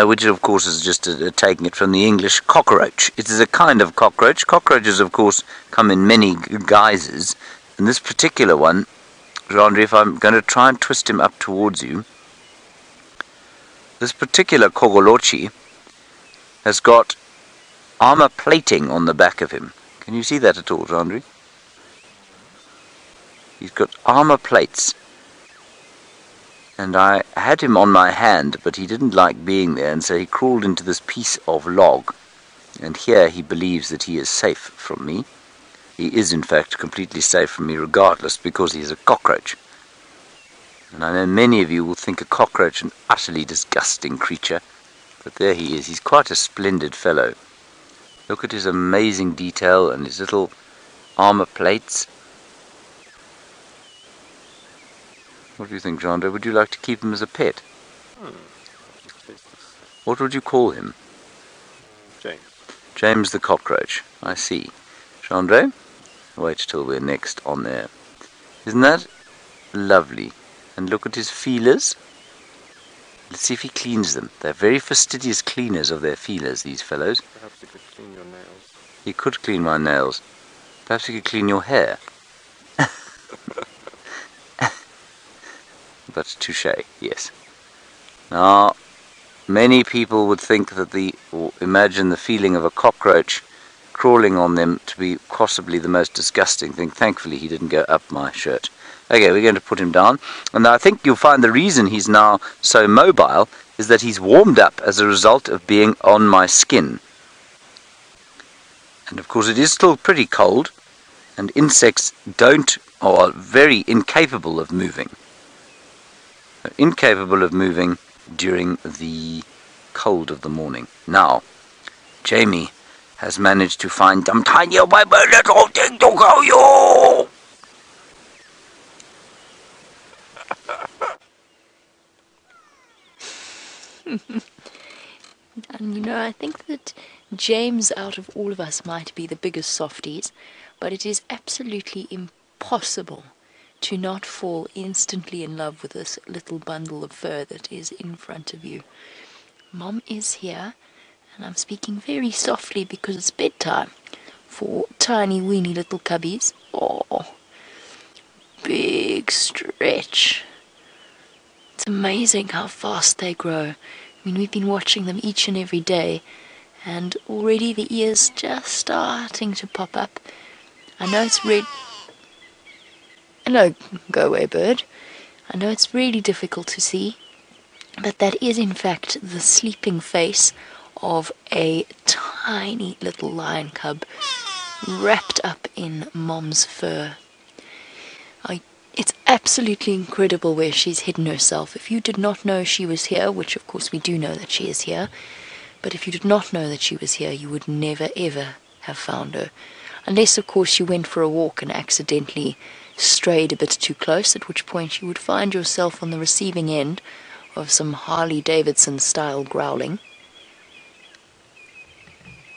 Speaker 4: Which of course is just taking it from the English cockroach. It is a kind of cockroach. Cockroaches of course come in many guises, and this particular one, Andre, if I'm going to try and twist him up towards you, this particular Kogolochi has got armor plating on the back of him. Can you see that at all, Andre? He's got armor plates. And I had him on my hand, but he didn't like being there, and so he crawled into this piece of log. And here he believes that he is safe from me. He is, in fact, completely safe from me regardless, because he is a cockroach. And I know many of you will think a cockroach an utterly disgusting creature, but there he is. He's quite a splendid fellow. Look at his amazing detail and his little armor plates. What do you think, Jandre? Would you like to keep him as a pet? What would you call him?
Speaker 2: James.
Speaker 4: James the cockroach. I see. Jandre? Wait till we're next on there. Isn't that lovely? And look at his feelers. Let's see if he cleans them. They're very fastidious cleaners of their feelers, these fellows.
Speaker 2: Perhaps he could clean your nails.
Speaker 4: He could clean my nails. Perhaps he could clean your hair. But touché, yes. Now, many people would think that or imagine the feeling of a cockroach crawling on them to be possibly the most disgusting thing. Thankfully, he didn't go up my shirt. Okay, we're going to put him down. And I think you'll find the reason he's now so mobile is that he's warmed up as a result of being on my skin. And of course, it is still pretty cold, and insects are very incapable of moving. They're incapable of moving during the cold of the morning. Now, Jamie has managed to find some tiny baby little thing to go you.
Speaker 3: And you know, I think that James, out of all of us, might be the biggest softies, but it is absolutely impossible to not fall instantly in love with this little bundle of fur that is in front of you. Mom is here, and I'm speaking very softly because it's bedtime for tiny weeny little cubbies. Oh, big stretch. It's amazing how fast they grow. I mean, we've been watching them each and every day, and already the ears just starting to pop up. I know it's Hello, go away bird. I know it's really difficult to see, but that is in fact the sleeping face of a tiny little lion cub wrapped up in Mom's fur. It's absolutely incredible where she's hidden herself. If you did not know she was here, which of course we do know that she is here, but if you did not know that she was here, you would never ever have found her. Unless of course you went for a walk and accidentally strayed a bit too close, at which point you would find yourself on the receiving end of some Harley Davidson style growling.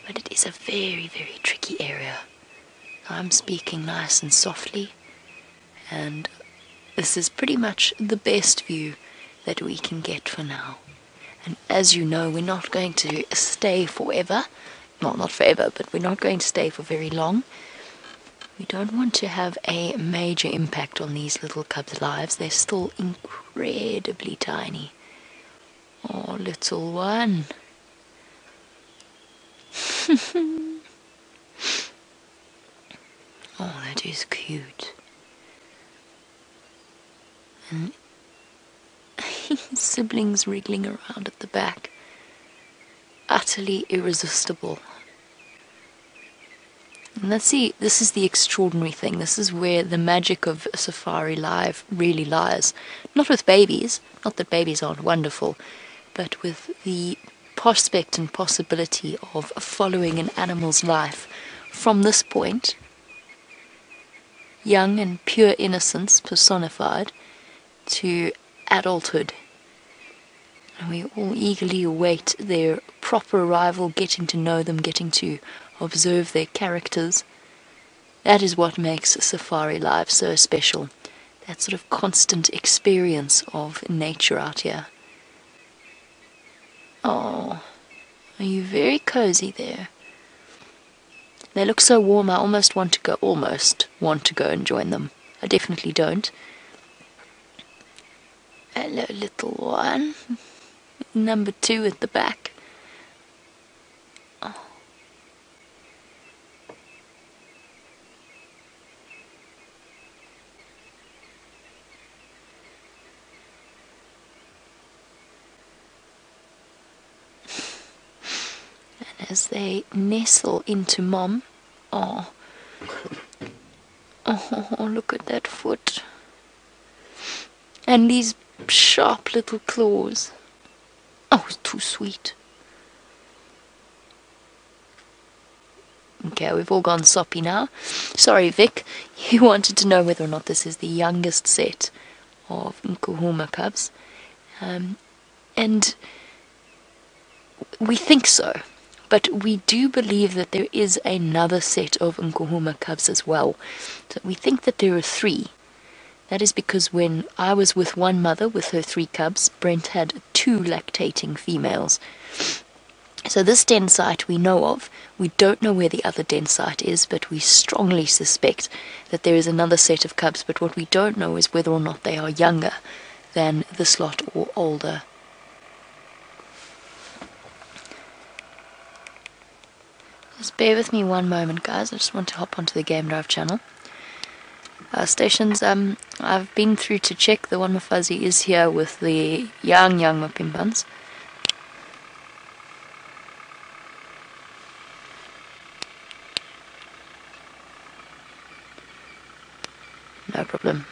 Speaker 3: But it is a very, very tricky area. I'm speaking nice and softly, and this is pretty much the best view that we can get for now. And as you know, we're not going to stay forever. Well, not forever, but we're not going to stay for very long. We don't want to have a major impact on these little cubs' lives. They're still incredibly tiny. Oh, little one. Oh, that is cute. And siblings wriggling around at the back. Utterly irresistible. And let's see, this is the extraordinary thing. This is where the magic of safari life really lies. Not with babies, not that babies aren't wonderful, but with the prospect and possibility of following an animal's life from this point, young and pure innocence personified, to adulthood. And we all eagerly await their proper arrival, getting to know them, getting to observe their characters. That is what makes safari life so special. That sort of constant experience of nature out here. Oh, are you very cozy there? They look so warm, I almost want to go and join them. I definitely don't. Hello, little one. Number 2 at the back. Oh. And as they nestle into Mom, oh, look at that foot. And these sharp little claws. Oh, it's too sweet. Okay, we've all gone soppy now. Sorry, Vic. You wanted to know whether or not this is the youngest set of Nkuhuma cubs. And we think so. But we do believe that there is another set of Nkuhuma cubs as well. So we think that there are 3. That is because when I was with one mother with her 3 cubs, Brent had 2 lactating females. So this den site we know of. We don't know where the other den site is, but we strongly suspect that there is another set of cubs. But what we don't know is whether or not they are younger than this lot or older. Just bear with me one moment, guys. I just want to hop onto the Game Drive channel. Stations, I've been through to check. The one Mufuzzy is here with the young Mapimpans. No problem.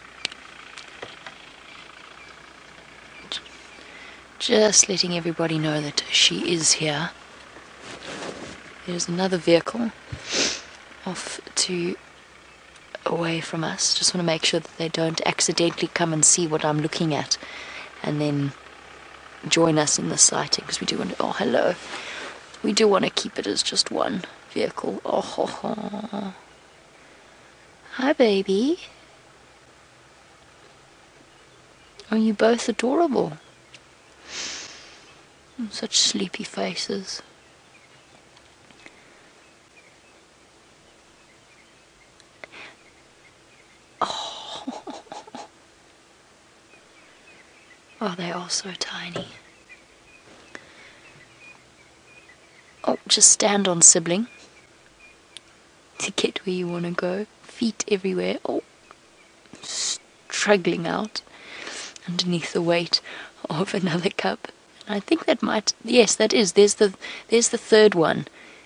Speaker 3: Just letting everybody know that she is here. There's another vehicle off to away from us. Just want to make sure that they don't accidentally come and see what I'm looking at and then join us in the sighting, because we do want to, oh hello, we do want to keep it as just one vehicle. Oh ho ho. Hi baby, are you both adorable? Such sleepy faces. Oh, they are so tiny. Oh, just stand on sibling to get where you want to go. Feet everywhere. Oh, struggling out underneath the weight of another cub. And I think that might, yes, that is. There's the third one,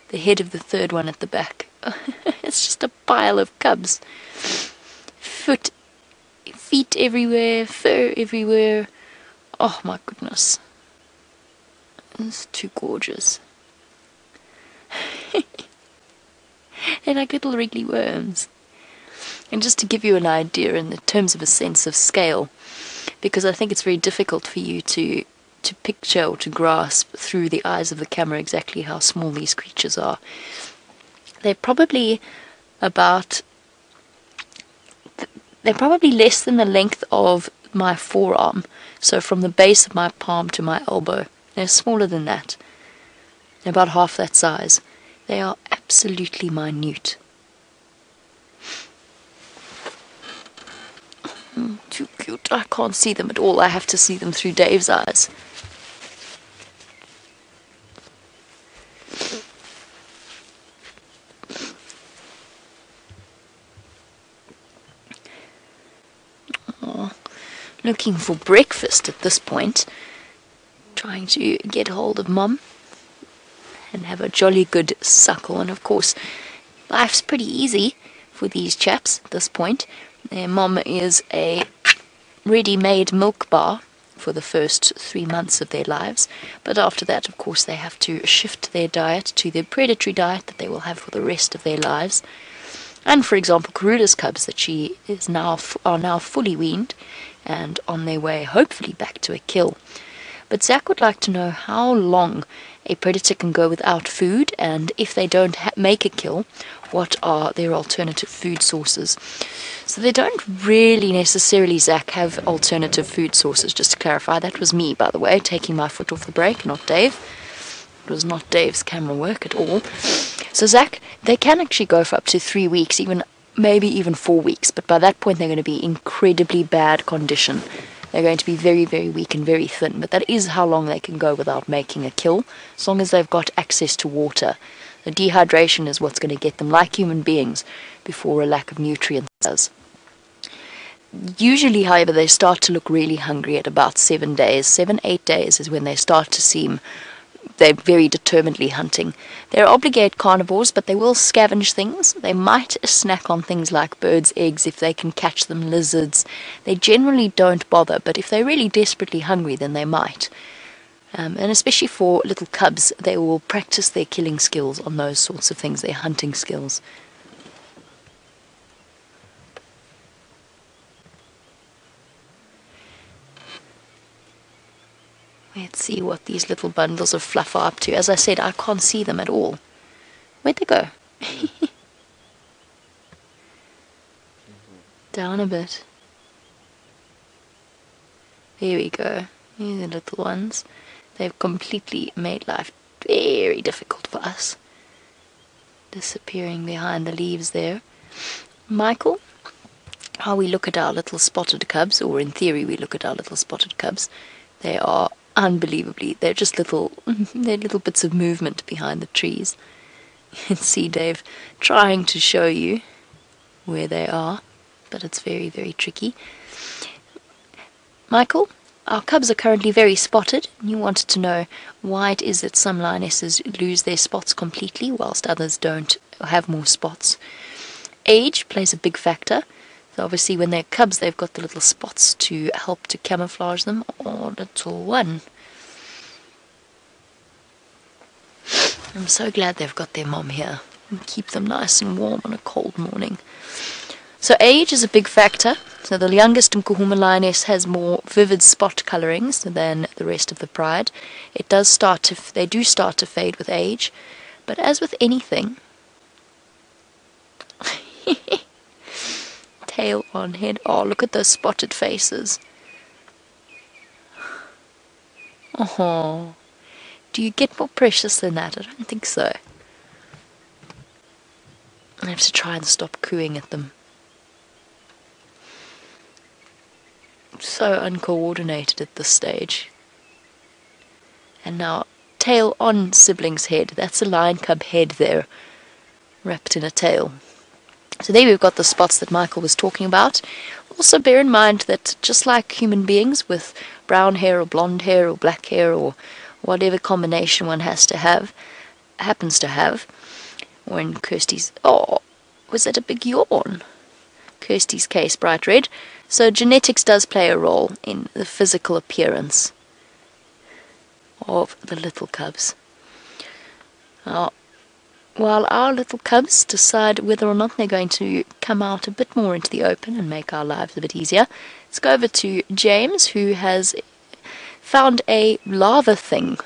Speaker 3: the head of the third one at the back. It's just a pile of cubs. Feet everywhere, fur everywhere. Oh my goodness. It's too gorgeous. They're like little wriggly worms. And just to give you an idea in the terms of a sense of scale, because I think it's very difficult for you to picture or to grasp through the eyes of the camera exactly how small these creatures are. They're probably less than the length of my forearm. So from the base of my palm to my elbow. They're smaller than that. They're about half that size. They are absolutely minute. Too cute. I can't see them at all. I have to see them through Dave's eyes. Looking for breakfast at this point, trying to get hold of Mum and have a jolly good suckle. And of course, life's pretty easy for these chaps at this point. Their mum is a ready-made milk bar for the first 3 months of their lives, but after that, of course, they have to shift their diet to the predatory diet that they will have for the rest of their lives. And for example, Karula's cubs that she is are now fully weaned and on their way, hopefully, back to a kill. But Zach would like to know how long a predator can go without food, and if they don't make a kill, what are their alternative food sources. So they don't really necessarily, Zach, have alternative food sources. Just to clarify, that was me, by the way, taking my foot off the brake, not Dave. It was not Dave's camera work at all. So Zach, they can actually go for up to 3 weeks, maybe even 4 weeks, but by that point they're going to be incredibly bad condition. They're going to be very, very weak and very thin, but that is how long they can go without making a kill, as long as they've got access to water. The dehydration is what's going to get them, like human beings, before a lack of nutrients does. Usually, however, they start to look really hungry at about 7 days. 7-8 days is when they start to seem they're very determinedly hunting. They're obligate carnivores, but they will scavenge things. They might snack on things like birds' eggs if they can catch them, lizards. They generally don't bother, but if they're really desperately hungry, then they might. And especially for little cubs, they will practice their killing skills on those sorts of things, their hunting skills. Let's see what these little bundles of fluff are up to. As I said, I can't see them at all. Where'd they go? Down a bit. There we go. These are the little ones. They've completely made life very difficult for us. Disappearing behind the leaves there. Michael, how we look at our little spotted cubs, or in theory we look at our little spotted cubs, they are unbelievably, they're just little bits of movement behind the trees. You can see Dave trying to show you where they are, but it's very, very tricky. Michael, our cubs are currently very spotted. You wanted to know why it is that some lionesses lose their spots completely whilst others don't have more spots. Age plays a big factor. So obviously when they're cubs, they've got the little spots to help to camouflage them. Oh, little one. I'm so glad they've got their mom here and keep them nice and warm on a cold morning. So age is a big factor. So the youngest Mkuhuma lioness has more vivid spot colorings than the rest of the pride. They do start to fade with age, but as with anything, tail on head. Oh, look at those spotted faces. Oh, do you get more precious than that? I don't think so. I have to try and stop cooing at them. So uncoordinated at this stage. And now, tail on sibling's head. That's a lion cub head there, wrapped in a tail. So there we've got the spots that Michael was talking about. Also bear in mind that just like human beings with brown hair or blonde hair or black hair or whatever combination one happens to have, or in Kirsty's, oh, was that a big yawn? Kirsty's case, bright red. So genetics does play a role in the physical appearance of the little cubs. Now, while our little cubs decide whether or not they're going to come out a bit more into the open and make our lives a bit easier, let's go over to James, who has found a lava thing.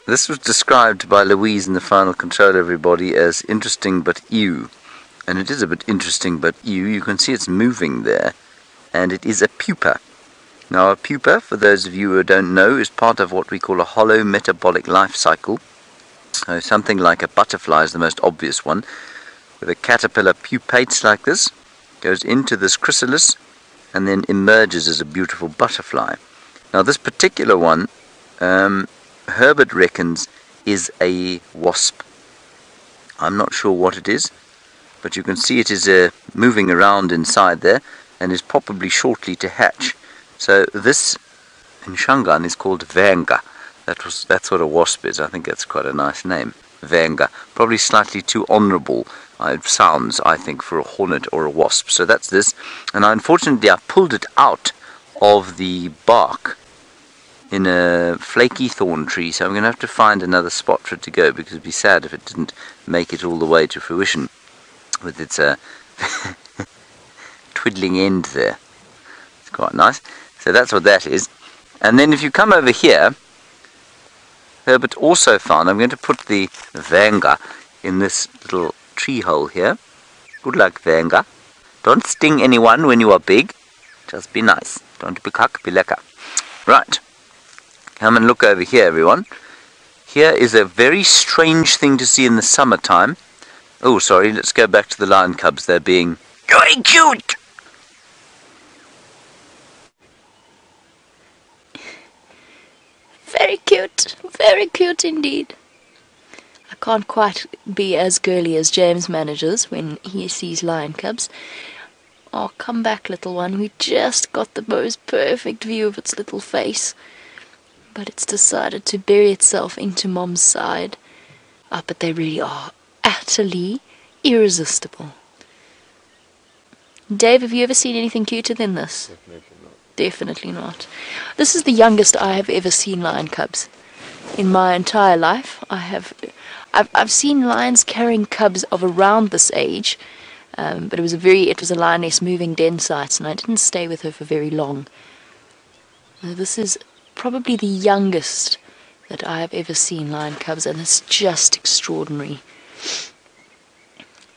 Speaker 4: This was described by Louise in the final control, everybody, as interesting but ew. And it is a bit interesting but ew. You can see it's moving there. And it is a pupa. Now a pupa, for those of you who don't know, is part of what we call a hollow metabolic life cycle. So something like a butterfly is the most obvious one, where the caterpillar pupates like this, goes into this chrysalis, and then emerges as a beautiful butterfly. Now this particular one, Herbert reckons, is a wasp. I'm not sure what it is, but you can see it is moving around inside there, and is probably shortly to hatch. So this in Shangaan is called Venga. That's what a wasp is. I think that's quite a nice name. Venga. Probably slightly too honourable sounds, I think, for a hornet or a wasp. So that's this. And unfortunately I pulled it out of the bark in a flaky thorn tree. So I'm going to have to find another spot for it to go, because it'd be sad if it didn't make it all the way to fruition with its twiddling end there. It's quite nice. So that's what that is. And then if you come over here, Herbert also found, I'm going to put the Venga in this little tree hole here. Good luck, Venga. Don't sting anyone when you are big. Just be nice. Don't be cock, be lekker. Right. Come and look over here, everyone. Here is a very strange thing to see in the summertime. Oh, sorry, let's go back to the lion cubs. They're being very cute.
Speaker 3: Very cute indeed. I can't quite be as girly as James manages when he sees lion cubs. Oh, come back, little one. We just got the most perfect view of its little face. But it's decided to bury itself into Mom's side. Ah, but they really are utterly irresistible. Dave, have you ever seen anything cuter than this? Definitely not. This is the youngest I have ever seen lion cubs. In my entire life, I've seen lions carrying cubs of around this age, but it was a lioness moving den sites, and I didn't stay with her for very long. This is probably the youngest that I have ever seen lion cubs, and it's just extraordinary.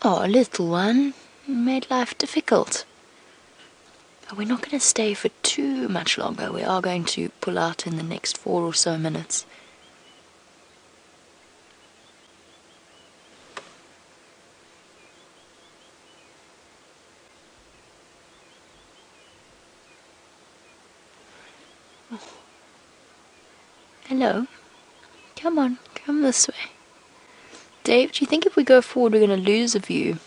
Speaker 3: Oh, little one, you made life difficult. But we're not going to stay for too much longer. We are going to pull out in the next 4 or so minutes. Oh. Hello. Come on, come this way. Dave, do you think if we go forward we're going to lose a view?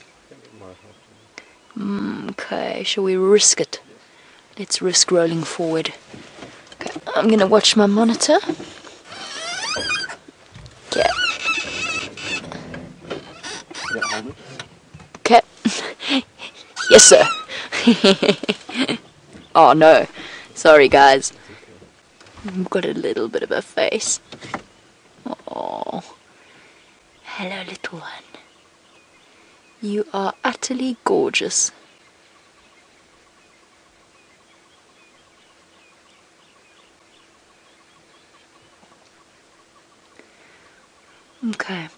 Speaker 3: Okay, shall we risk it? Let's risk rolling forward. Okay, I'm going to watch my monitor. Okay. Okay. Yes, sir. Oh no, sorry guys. I've got a little bit of a face. Oh, hello little one. You are utterly gorgeous. Okay,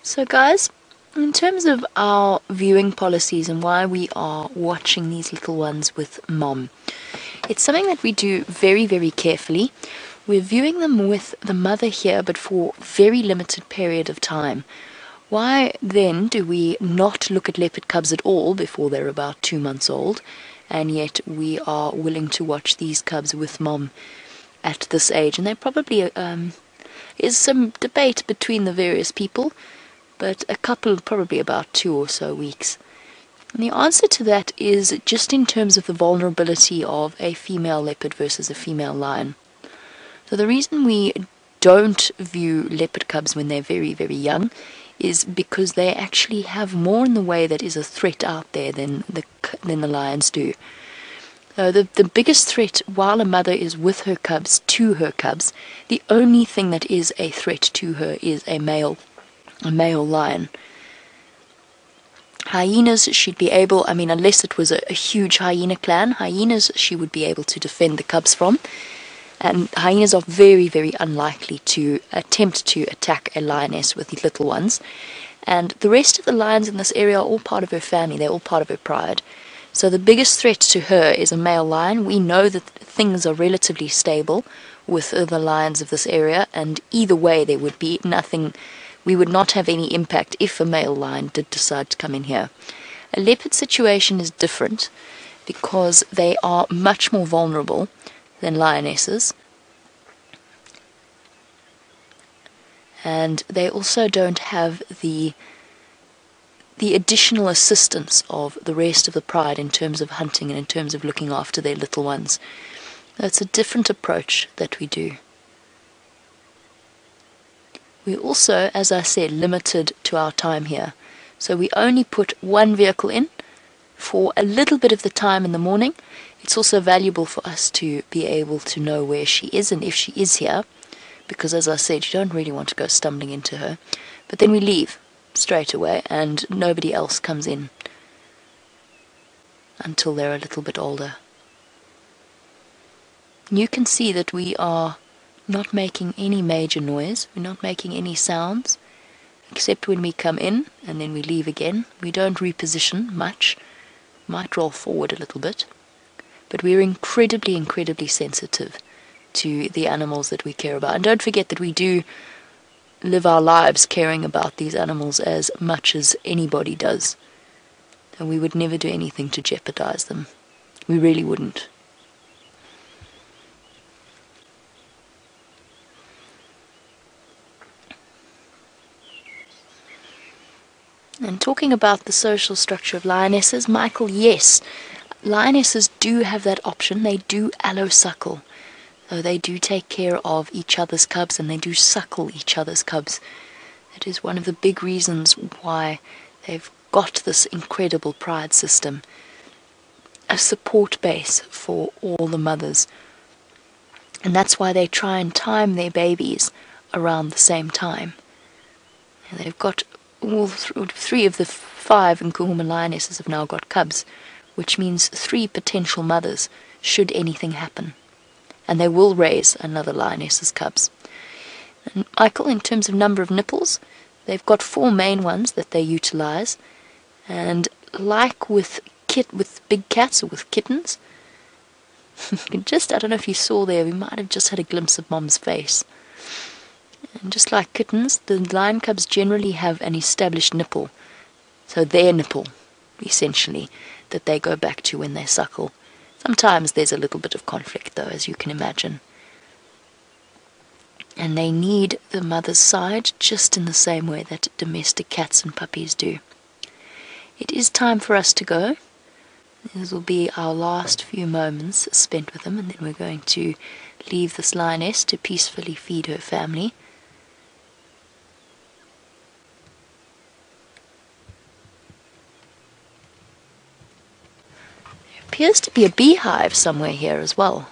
Speaker 3: so guys, in terms of our viewing policies and why we are watching these little ones with mom, it's something that we do very, very carefully. We're viewing them with the mother here, but for a very limited period of time. Why then do we not look at leopard cubs at all before they're about 2 months old, and yet we are willing to watch these cubs with mom at this age? And there probably is some debate between the various people, but a couple probably about 2 or so weeks. And the answer to that is just in terms of the vulnerability of a female leopard versus a female lion. So the reason we don't view leopard cubs when they're very, very young is because they actually have more in the way that is a threat out there than the lions do. The biggest threat while a mother is with her cubs, to her cubs, the only thing that is a threat to her is a male lion. Hyenas, she'd be able, I mean, unless it was a huge hyena clan, hyenas she would be able to defend the cubs from. And hyenas are very, very unlikely to attempt to attack a lioness with the little ones. And the rest of the lions in this area are all part of her family. They're all part of her pride. So the biggest threat to her is a male lion. We know that things are relatively stable with the lions of this area, and either way there would be nothing. We would not have any impact if a male lion did decide to come in here. A leopard situation is different because they are much more vulnerable than lionesses, and they also don't have the additional assistance of the rest of the pride in terms of hunting and in terms of looking after their little ones. That's a different approach that we do. We're also, as I said, limited to our time here. So we only put one vehicle in for a little bit of the time in the morning. It's also valuable for us to be able to know where she is and if she is here, because as I said, you don't really want to go stumbling into her. But then we leave straight away and nobody else comes in until they're a little bit older. You can see that we are not making any major noise. We're not making any sounds, except when we come in and then we leave again. We don't reposition much. Might roll forward a little bit. But we're incredibly, incredibly sensitive to the animals that we care about. And don't forget that we do live our lives caring about these animals as much as anybody does. And we would never do anything to jeopardize them. We really wouldn't. And talking about the social structure of lionesses, Michael, yes, lionesses do have that option. They do allosuckle. So they do take care of each other's cubs and they do suckle each other's cubs. It is one of the big reasons why they've got this incredible pride system. A support base for all the mothers. And that's why they try and time their babies around the same time. And they've got all 3 of the 5 Nkuhuma lionesses have now got cubs, which means 3 potential mothers should anything happen. And they will raise another lioness's cubs. And Michael, in terms of number of nipples, they've got 4 main ones that they utilize. And like with big cats or with kittens, I don't know if you saw there, we might have just had a glimpse of Mom's face. And just like kittens, the lion cubs generally have an established nipple. So their nipple, essentially, that they go back to when they suckle. Sometimes there's a little bit of conflict, though, as you can imagine. And they need the mother's side just in the same way that domestic cats and puppies do. It is time for us to go. This will be our last few moments spent with them, and then we're going to leave this lioness to peacefully feed her family. appears to be a beehive somewhere here as well.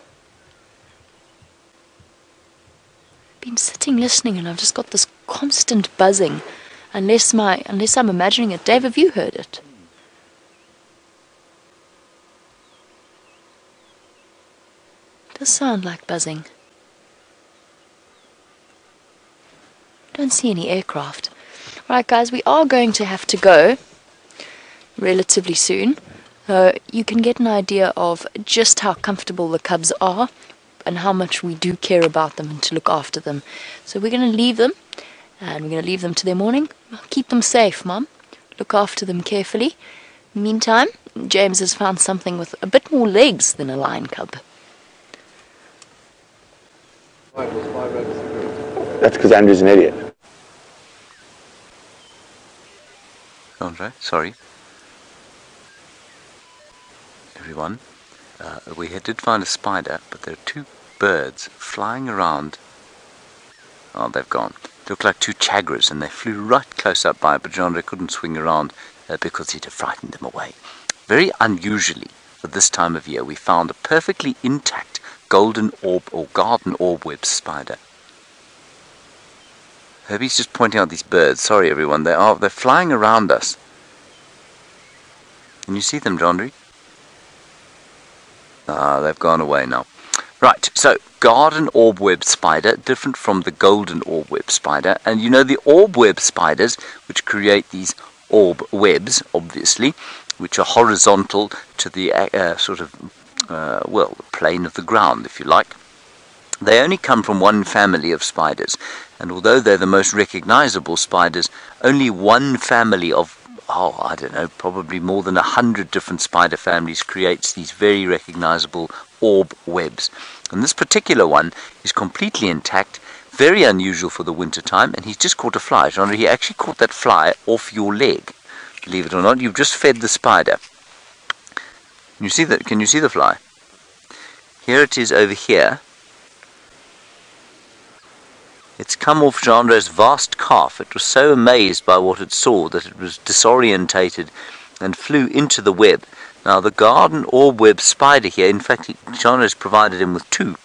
Speaker 3: I've been sitting listening and I've just got this constant buzzing. Unless I'm imagining it. Dave, have you heard it? It does sound like buzzing. Don't see any aircraft. Right, guys, we are going to have to go relatively soon. You can get an idea of just how comfortable the cubs are and how much we do care about them and to look after them. So we're going to leave them, and we're going to leave them to their morning. Keep them safe, Mum. Look after them carefully. Meantime, James has found something with a bit more legs than a lion cub.
Speaker 1: That's because Andrew's an idiot.
Speaker 4: Andre, sorry. Everyone, we did find a spider, but there are two birds flying around. Oh, they've gone. They look like two chagras, and they flew right close up by, but Andre couldn't swing around because he'd have frightened them away. Very unusually, for this time of year, we found a perfectly intact golden orb or garden orb-web spider. Herbie's just pointing out these birds. Sorry, everyone. They're flying around us. Can you see them, Jandri? Ah, they've gone away now. Right, so garden orb-web spider, different from the golden orb-web spider. And you know the orb-web spiders, which create these orb webs, obviously, which are horizontal to the the plane of the ground, if you like. They only come from one family of spiders, and although they're the most recognizable spiders, only one family of, I don't know, probably more than 100 different spider families creates these very recognizable orb webs. And this particular one is completely intact, very unusual for the winter time, and he's just caught a fly. Jean, he actually caught that fly off your leg. Believe it or not, you've just fed the spider. Can you see that? Can you see the fly? Here it is over here. It's come off Jean's vast calf. It was so amazed by what it saw that it was disorientated and flew into the web. Now the garden orb web spider here, in fact Jean has provided him with two.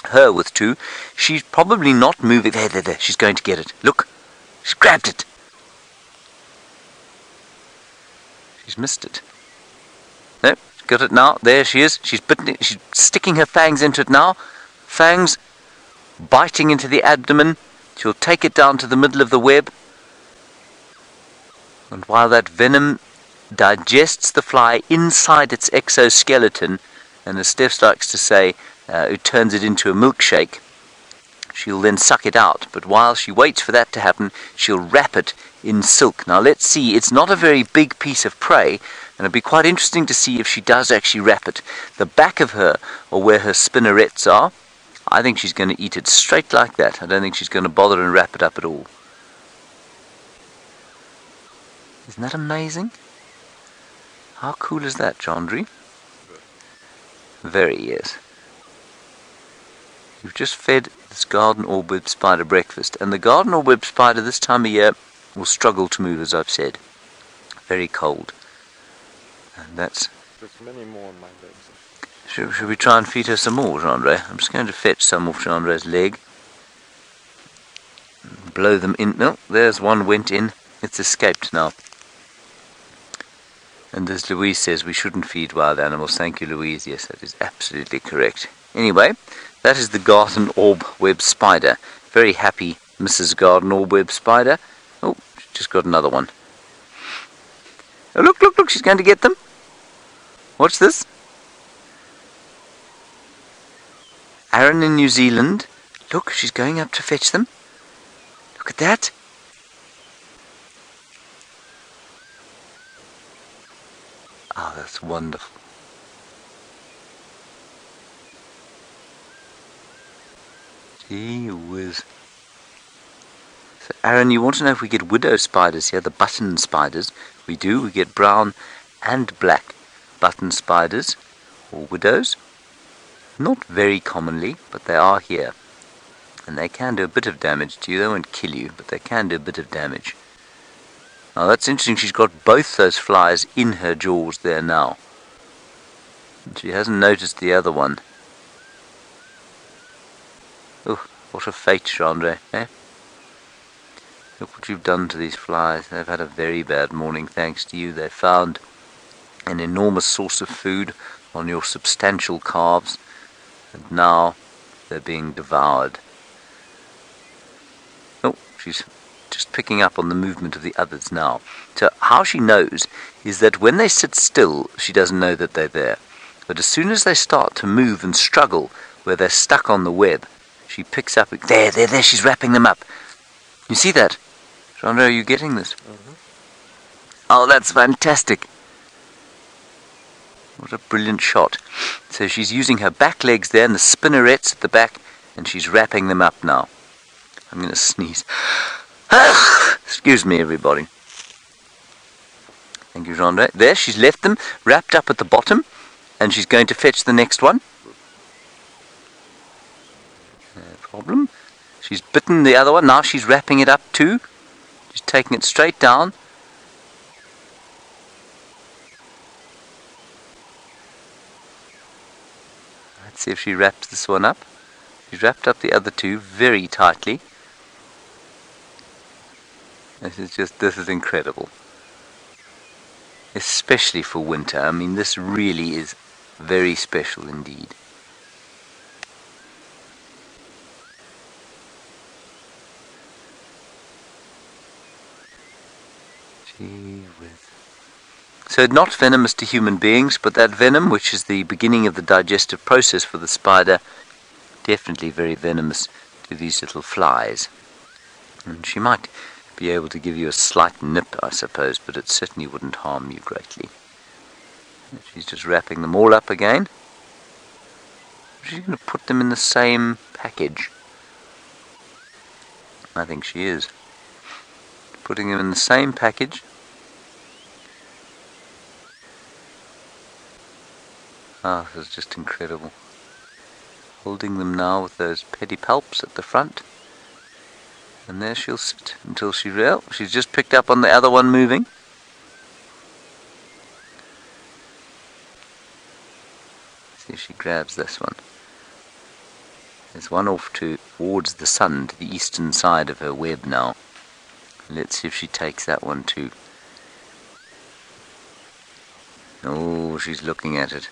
Speaker 4: Her with two. She's probably not moving. There. She's going to get it. Look. She's grabbed it. She's missed it. No, got it now. There she is. She's bitten it. She's sticking her fangs into it now. Fangs biting into the abdomen. She'll take it down to the middle of the web, and while that venom digests the fly inside its exoskeleton, and as Steph likes to say, it turns it into a milkshake, she'll then suck it out. But while she waits for that to happen, she'll wrap it in silk. Now let's see, it's not a very big piece of prey, and it'll be quite interesting to see if she does actually wrap it. The back of her, or where her spinnerets are, I think she's going to eat it straight like that. I don't think she's going to bother and wrap it up at all. Isn't that amazing? How cool is that, Jandri? Very, yes. You've just fed this garden orb-web spider breakfast, and the garden orb-web spider this time of year will struggle to move, as I've said. Very cold. And that's...
Speaker 2: There's many more on my legs.
Speaker 4: Should we try and feed her some more, Jean-André? I'm just going to fetch some off Jean-André's leg. Blow them in. No, there's one went in. It's escaped now. And as Louise says, we shouldn't feed wild animals. Thank you, Louise. Yes, that is absolutely correct. Anyway, that is the garden orb-web spider. Very happy Mrs. Garden orb-web spider. Oh, she just got another one. Oh, look, she's going to get them. What's this? Aaron in New Zealand. Look, she's going up to fetch them. Look at that. Oh, that's wonderful. Gee whiz. So, Aaron, you want to know if we get widow spiders here, the button spiders? We do. We get brown and black button spiders, or widows. Not very commonly, but they are here. And they can do a bit of damage to you. They won't kill you, but they can do a bit of damage. Now that's interesting, she's got both those flies in her jaws there now. She hasn't noticed the other one. Oh, what a fate, Chandra, eh? Look what you've done to these flies. They've had a very bad morning thanks to you. They found an enormous source of food on your substantial calves, and now they're being devoured. Oh, she's just picking up on the movement of the others now. So how she knows is that when they sit still, she doesn't know that they're there. But as soon as they start to move and struggle where they're stuck on the web, she picks up. There, she's wrapping them up. You see that? Chandra, are you getting this?
Speaker 2: Mm-hmm.
Speaker 4: Oh, that's fantastic. What a brilliant shot. So she's using her back legs there and the spinnerets at the back, and she's wrapping them up now. I'm going to sneeze. Excuse me, everybody. Thank you, Chandra. There, she's left them wrapped up at the bottom, and she's going to fetch the next one. No problem. She's bitten the other one. Now she's wrapping it up too. She's taking it straight down. Let's see if she wraps this one up. She's wrapped up the other two very tightly. This is incredible. Especially for winter. I mean, this really is very special indeed. Gee whiz. So not venomous to human beings, but that venom, which is the beginning of the digestive process for the spider, definitely very venomous to these little flies. And she might be able to give you a slight nip, I suppose, but it certainly wouldn't harm you greatly. She's just wrapping them all up again. She's going to put them in the same package. I think she is. Putting them in the same package. Ah, this is just incredible. Holding them now with those pedipalps at the front. And there she'll sit until she's just picked up on the other one moving. See if she grabs this one. There's one off towards the sun, to the eastern side of her web now. Let's see if she takes that one too. Oh, she's looking at it.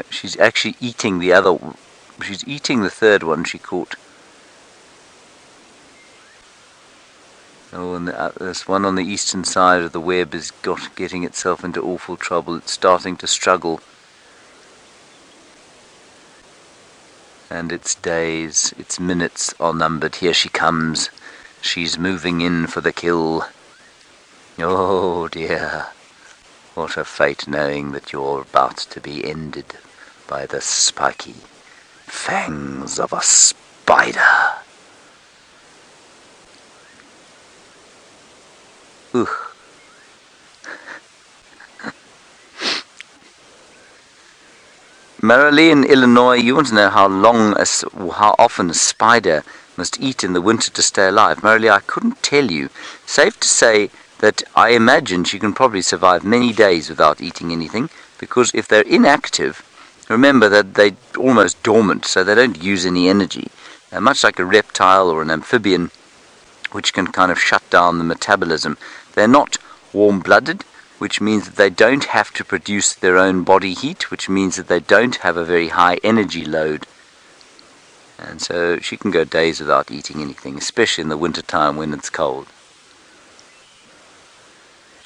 Speaker 4: She's actually eating the other. She's eating the third one she caught. Oh, and this one on the eastern side of the web is getting itself into awful trouble. It's starting to struggle. And its days, its minutes are numbered. Here she comes. She's moving in for the kill. Oh dear. What a fate knowing that you're about to be ended by the spiky fangs of a spider. Ooh. Marilee in Illinois, you want to know how often a spider must eat in the winter to stay alive. Marilee, I couldn't tell you. Safe to say that I imagine she can probably survive many days without eating anything, because if they're inactive, remember that they're almost dormant, so they don't use any energy. Much like a reptile or an amphibian, which can kind of shut down the metabolism. They're not warm-blooded, which means that they don't have to produce their own body heat, which means that they don't have a very high energy load. And so she can go days without eating anything, especially in the winter time when it's cold.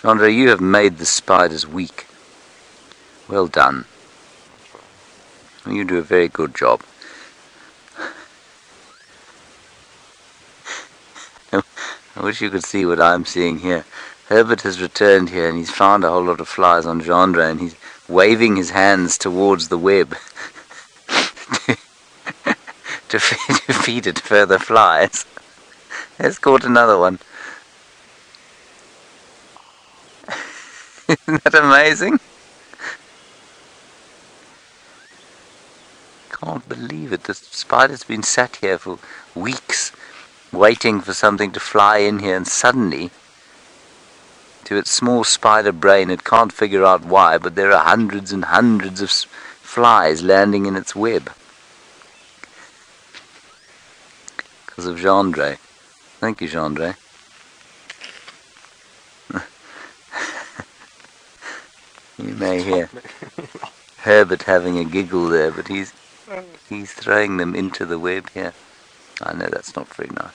Speaker 4: Chandra, you have made the spiders weak. Well done. You do a very good job. I wish you could see what I'm seeing here. Herbert has returned here and he's found a whole lot of flies on Chandra and he's waving his hands towards the web to feed it further flies. Let's caught another one. Isn't that amazing? Can't believe it. The spider's been sat here for weeks waiting for something to fly in here, and suddenly To its small spider brain, it can't figure out why, but there are hundreds and hundreds of flies landing in its web. Because of Gendre. Thank you, Gendre. You may hear Herbert having a giggle there, but he's throwing them into the web here. I know that's not very nice.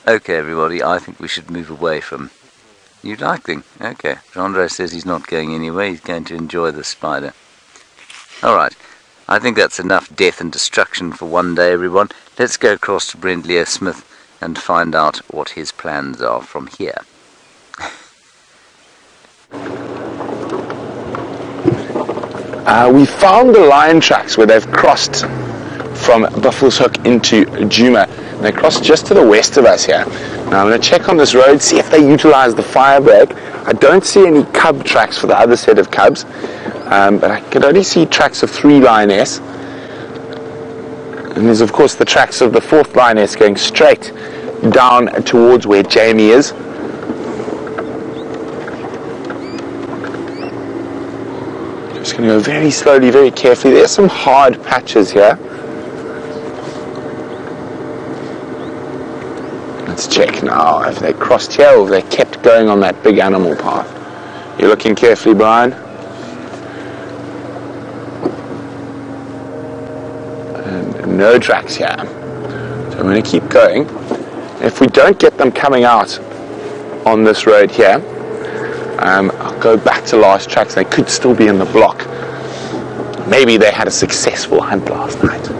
Speaker 4: Okay, everybody, I think we should move away from... You like them? Okay. Gendre says he's not going anywhere. He's going to enjoy the spider. Alright. I think that's enough death and destruction for one day, everyone. Let's go across to Brent Lea Smith and find out what his plans are from here.
Speaker 1: We found the lion tracks where they've crossed from Buffalo's Hook into Djuma. They crossed just to the west of us here. Now I'm going to check on this road, see if they utilize the fire break. I don't see any cub tracks for the other set of cubs, but I can only see tracks of 3 lioness. And there's of course the tracks of the 4th lioness going straight down towards where Jamie is. Just going to go very slowly, very carefully. There's some hard patches here. Let's check now if they crossed here or if they kept going on that big animal path. You're looking carefully, Brian. And no tracks here. So I'm going to keep going. If we don't get them coming out on this road here, I'll go back to last tracks. They could still be in the block. Maybe they had a successful hunt last night.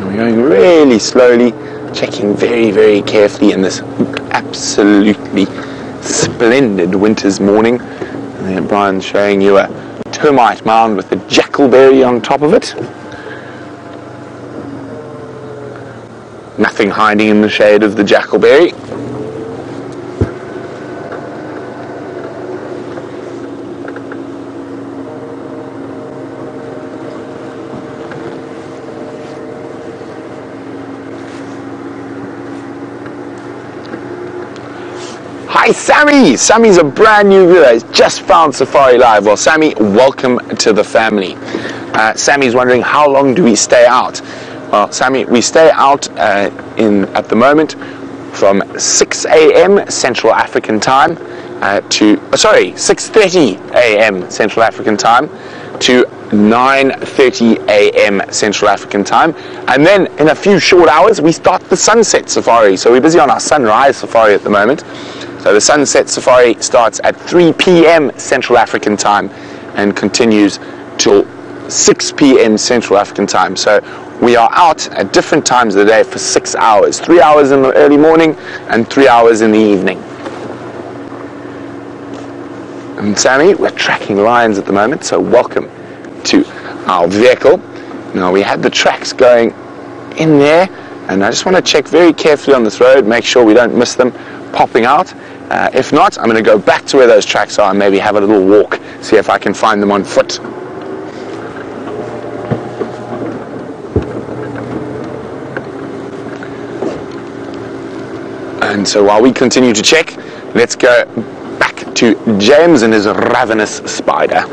Speaker 1: We're going really slowly, checking very, very carefully in this absolutely splendid winter's morning. And then Brian's showing you a termite mound with a jackalberry on top of it. Nothing hiding in the shade of the jackalberry. Hi Sammy! Sammy's a brand new viewer. He's just found Safari Live. Well, Sammy, welcome to the family. Sammy's wondering, how long do we stay out? Well, Sammy, we stay out at the moment from 6 a.m. Central African time to 6:30 a.m. Central African time to 9:30 a.m. Central African time, and then in a few short hours we start the sunset safari. So we're busy on our sunrise safari at the moment. So the sunset safari starts at 3 p.m. Central African time and continues till 6 p.m. Central African time. So we are out at different times of the day for 6 hours. 3 hours in the early morning and 3 hours in the evening. And Sammy, we're tracking lions at the moment, so welcome to our vehicle. Now we had the tracks going in there, and I just want to check very carefully on this road, make sure we don't miss them popping out. If not, I'm going to go back to where those tracks are and maybe have a little walk, see if I can find them on foot. And so while we continue to check, let's go back to James and his ravenous spider.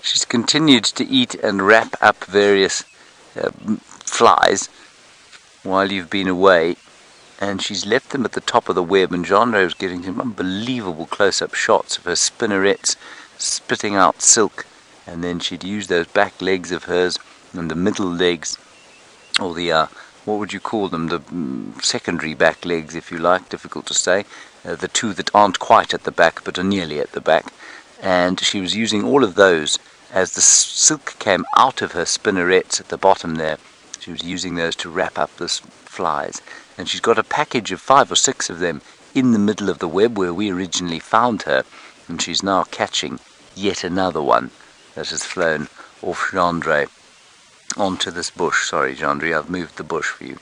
Speaker 4: She's continued to eat and wrap up various flies while you've been away, and she's left them at the top of the web, and Gendre is getting some unbelievable close-up shots of her spinnerets spitting out silk, and then she'd use those back legs of hers and the middle legs, or the what would you call them, the secondary back legs, if you like, difficult to say, the two that aren't quite at the back but are nearly at the back, and she was using all of those as the silk came out of her spinnerets at the bottom there. She was using those to wrap up the flies, and she's got a package of 5 or 6 of them in the middle of the web where we originally found her, and she's now catching yet another one that has flown off Gendre onto this bush. Sorry, Gendre, I've moved the bush for you.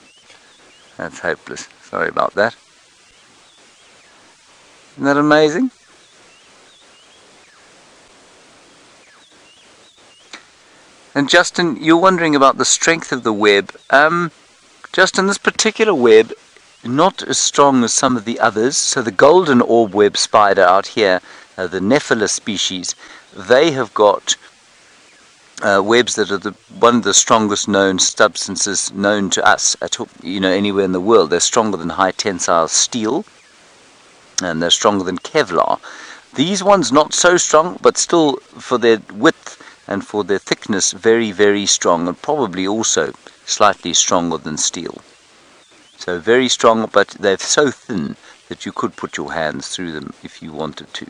Speaker 4: That's hopeless. Sorry about that. Isn't that amazing? And Justin, you're wondering about the strength of the web. Justin, this particular web, not as strong as some of the others. So the golden orb web spider out here, the Nephila species, they have got webs that are one of the strongest known substances known to us at anywhere in the world. They're stronger than high tensile steel, and they're stronger than Kevlar. These ones not so strong, but still for their width and for their thickness very, very strong, and probably also slightly stronger than steel. So very strong, but they're so thin that you could put your hands through them if you wanted to.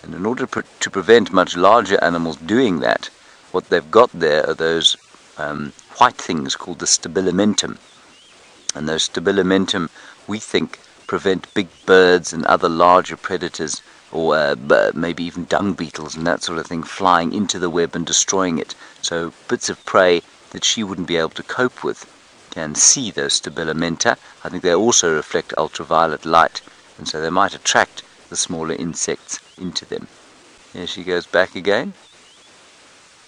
Speaker 4: And in order to prevent much larger animals doing that, what they've got there are those white things called the stabilimentum. And those stabilimentum, we think, prevent big birds and other larger predators, or maybe even dung beetles and that sort of thing, flying into the web and destroying it. So bits of prey that she wouldn't be able to cope with can see those stabilimenta. I think they also reflect ultraviolet light, and so they might attract the smaller insects into them. Here she goes back again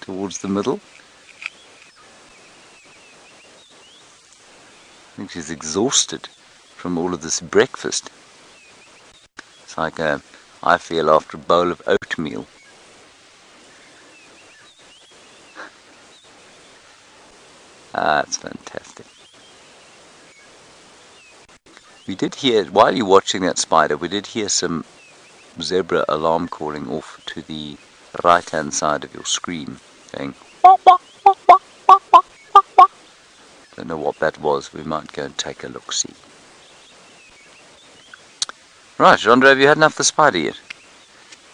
Speaker 4: towards the middle. I think she's exhausted from all of this breakfast. It's like I feel after a bowl of oatmeal. That's fantastic. We did hear, while you're watching that spider, we did hear some zebra alarm calling off to the right hand side of your screen, going don't know what that was. We might go and take a look-see. Right, Gendre, have you had enough of the spider yet?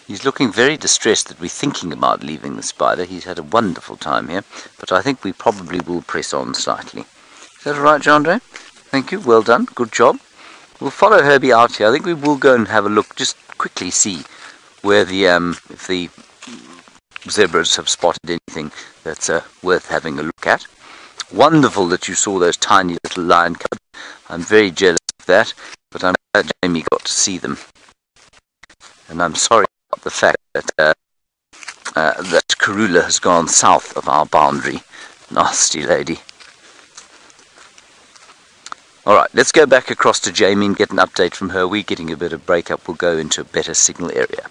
Speaker 4: He's looking very distressed that we're thinking about leaving the spider. He's had a wonderful time here, but I think we probably will press on slightly. Is that all right, Gendre? Thank you, well done, good job. We'll follow Herbie out here. I think we will go and have a look, just quickly see where the if the zebras have spotted anything that's worth having a look at. Wonderful that you saw those tiny little lion cubs. I'm very jealous of that, but I'm glad Jamie got to see them. And I'm sorry about the fact that that Karula has gone south of our boundary. Nasty lady. Alright, let's go back across to Jamie and get an update from her. We're getting a bit of breakup. We'll go into a better signal area.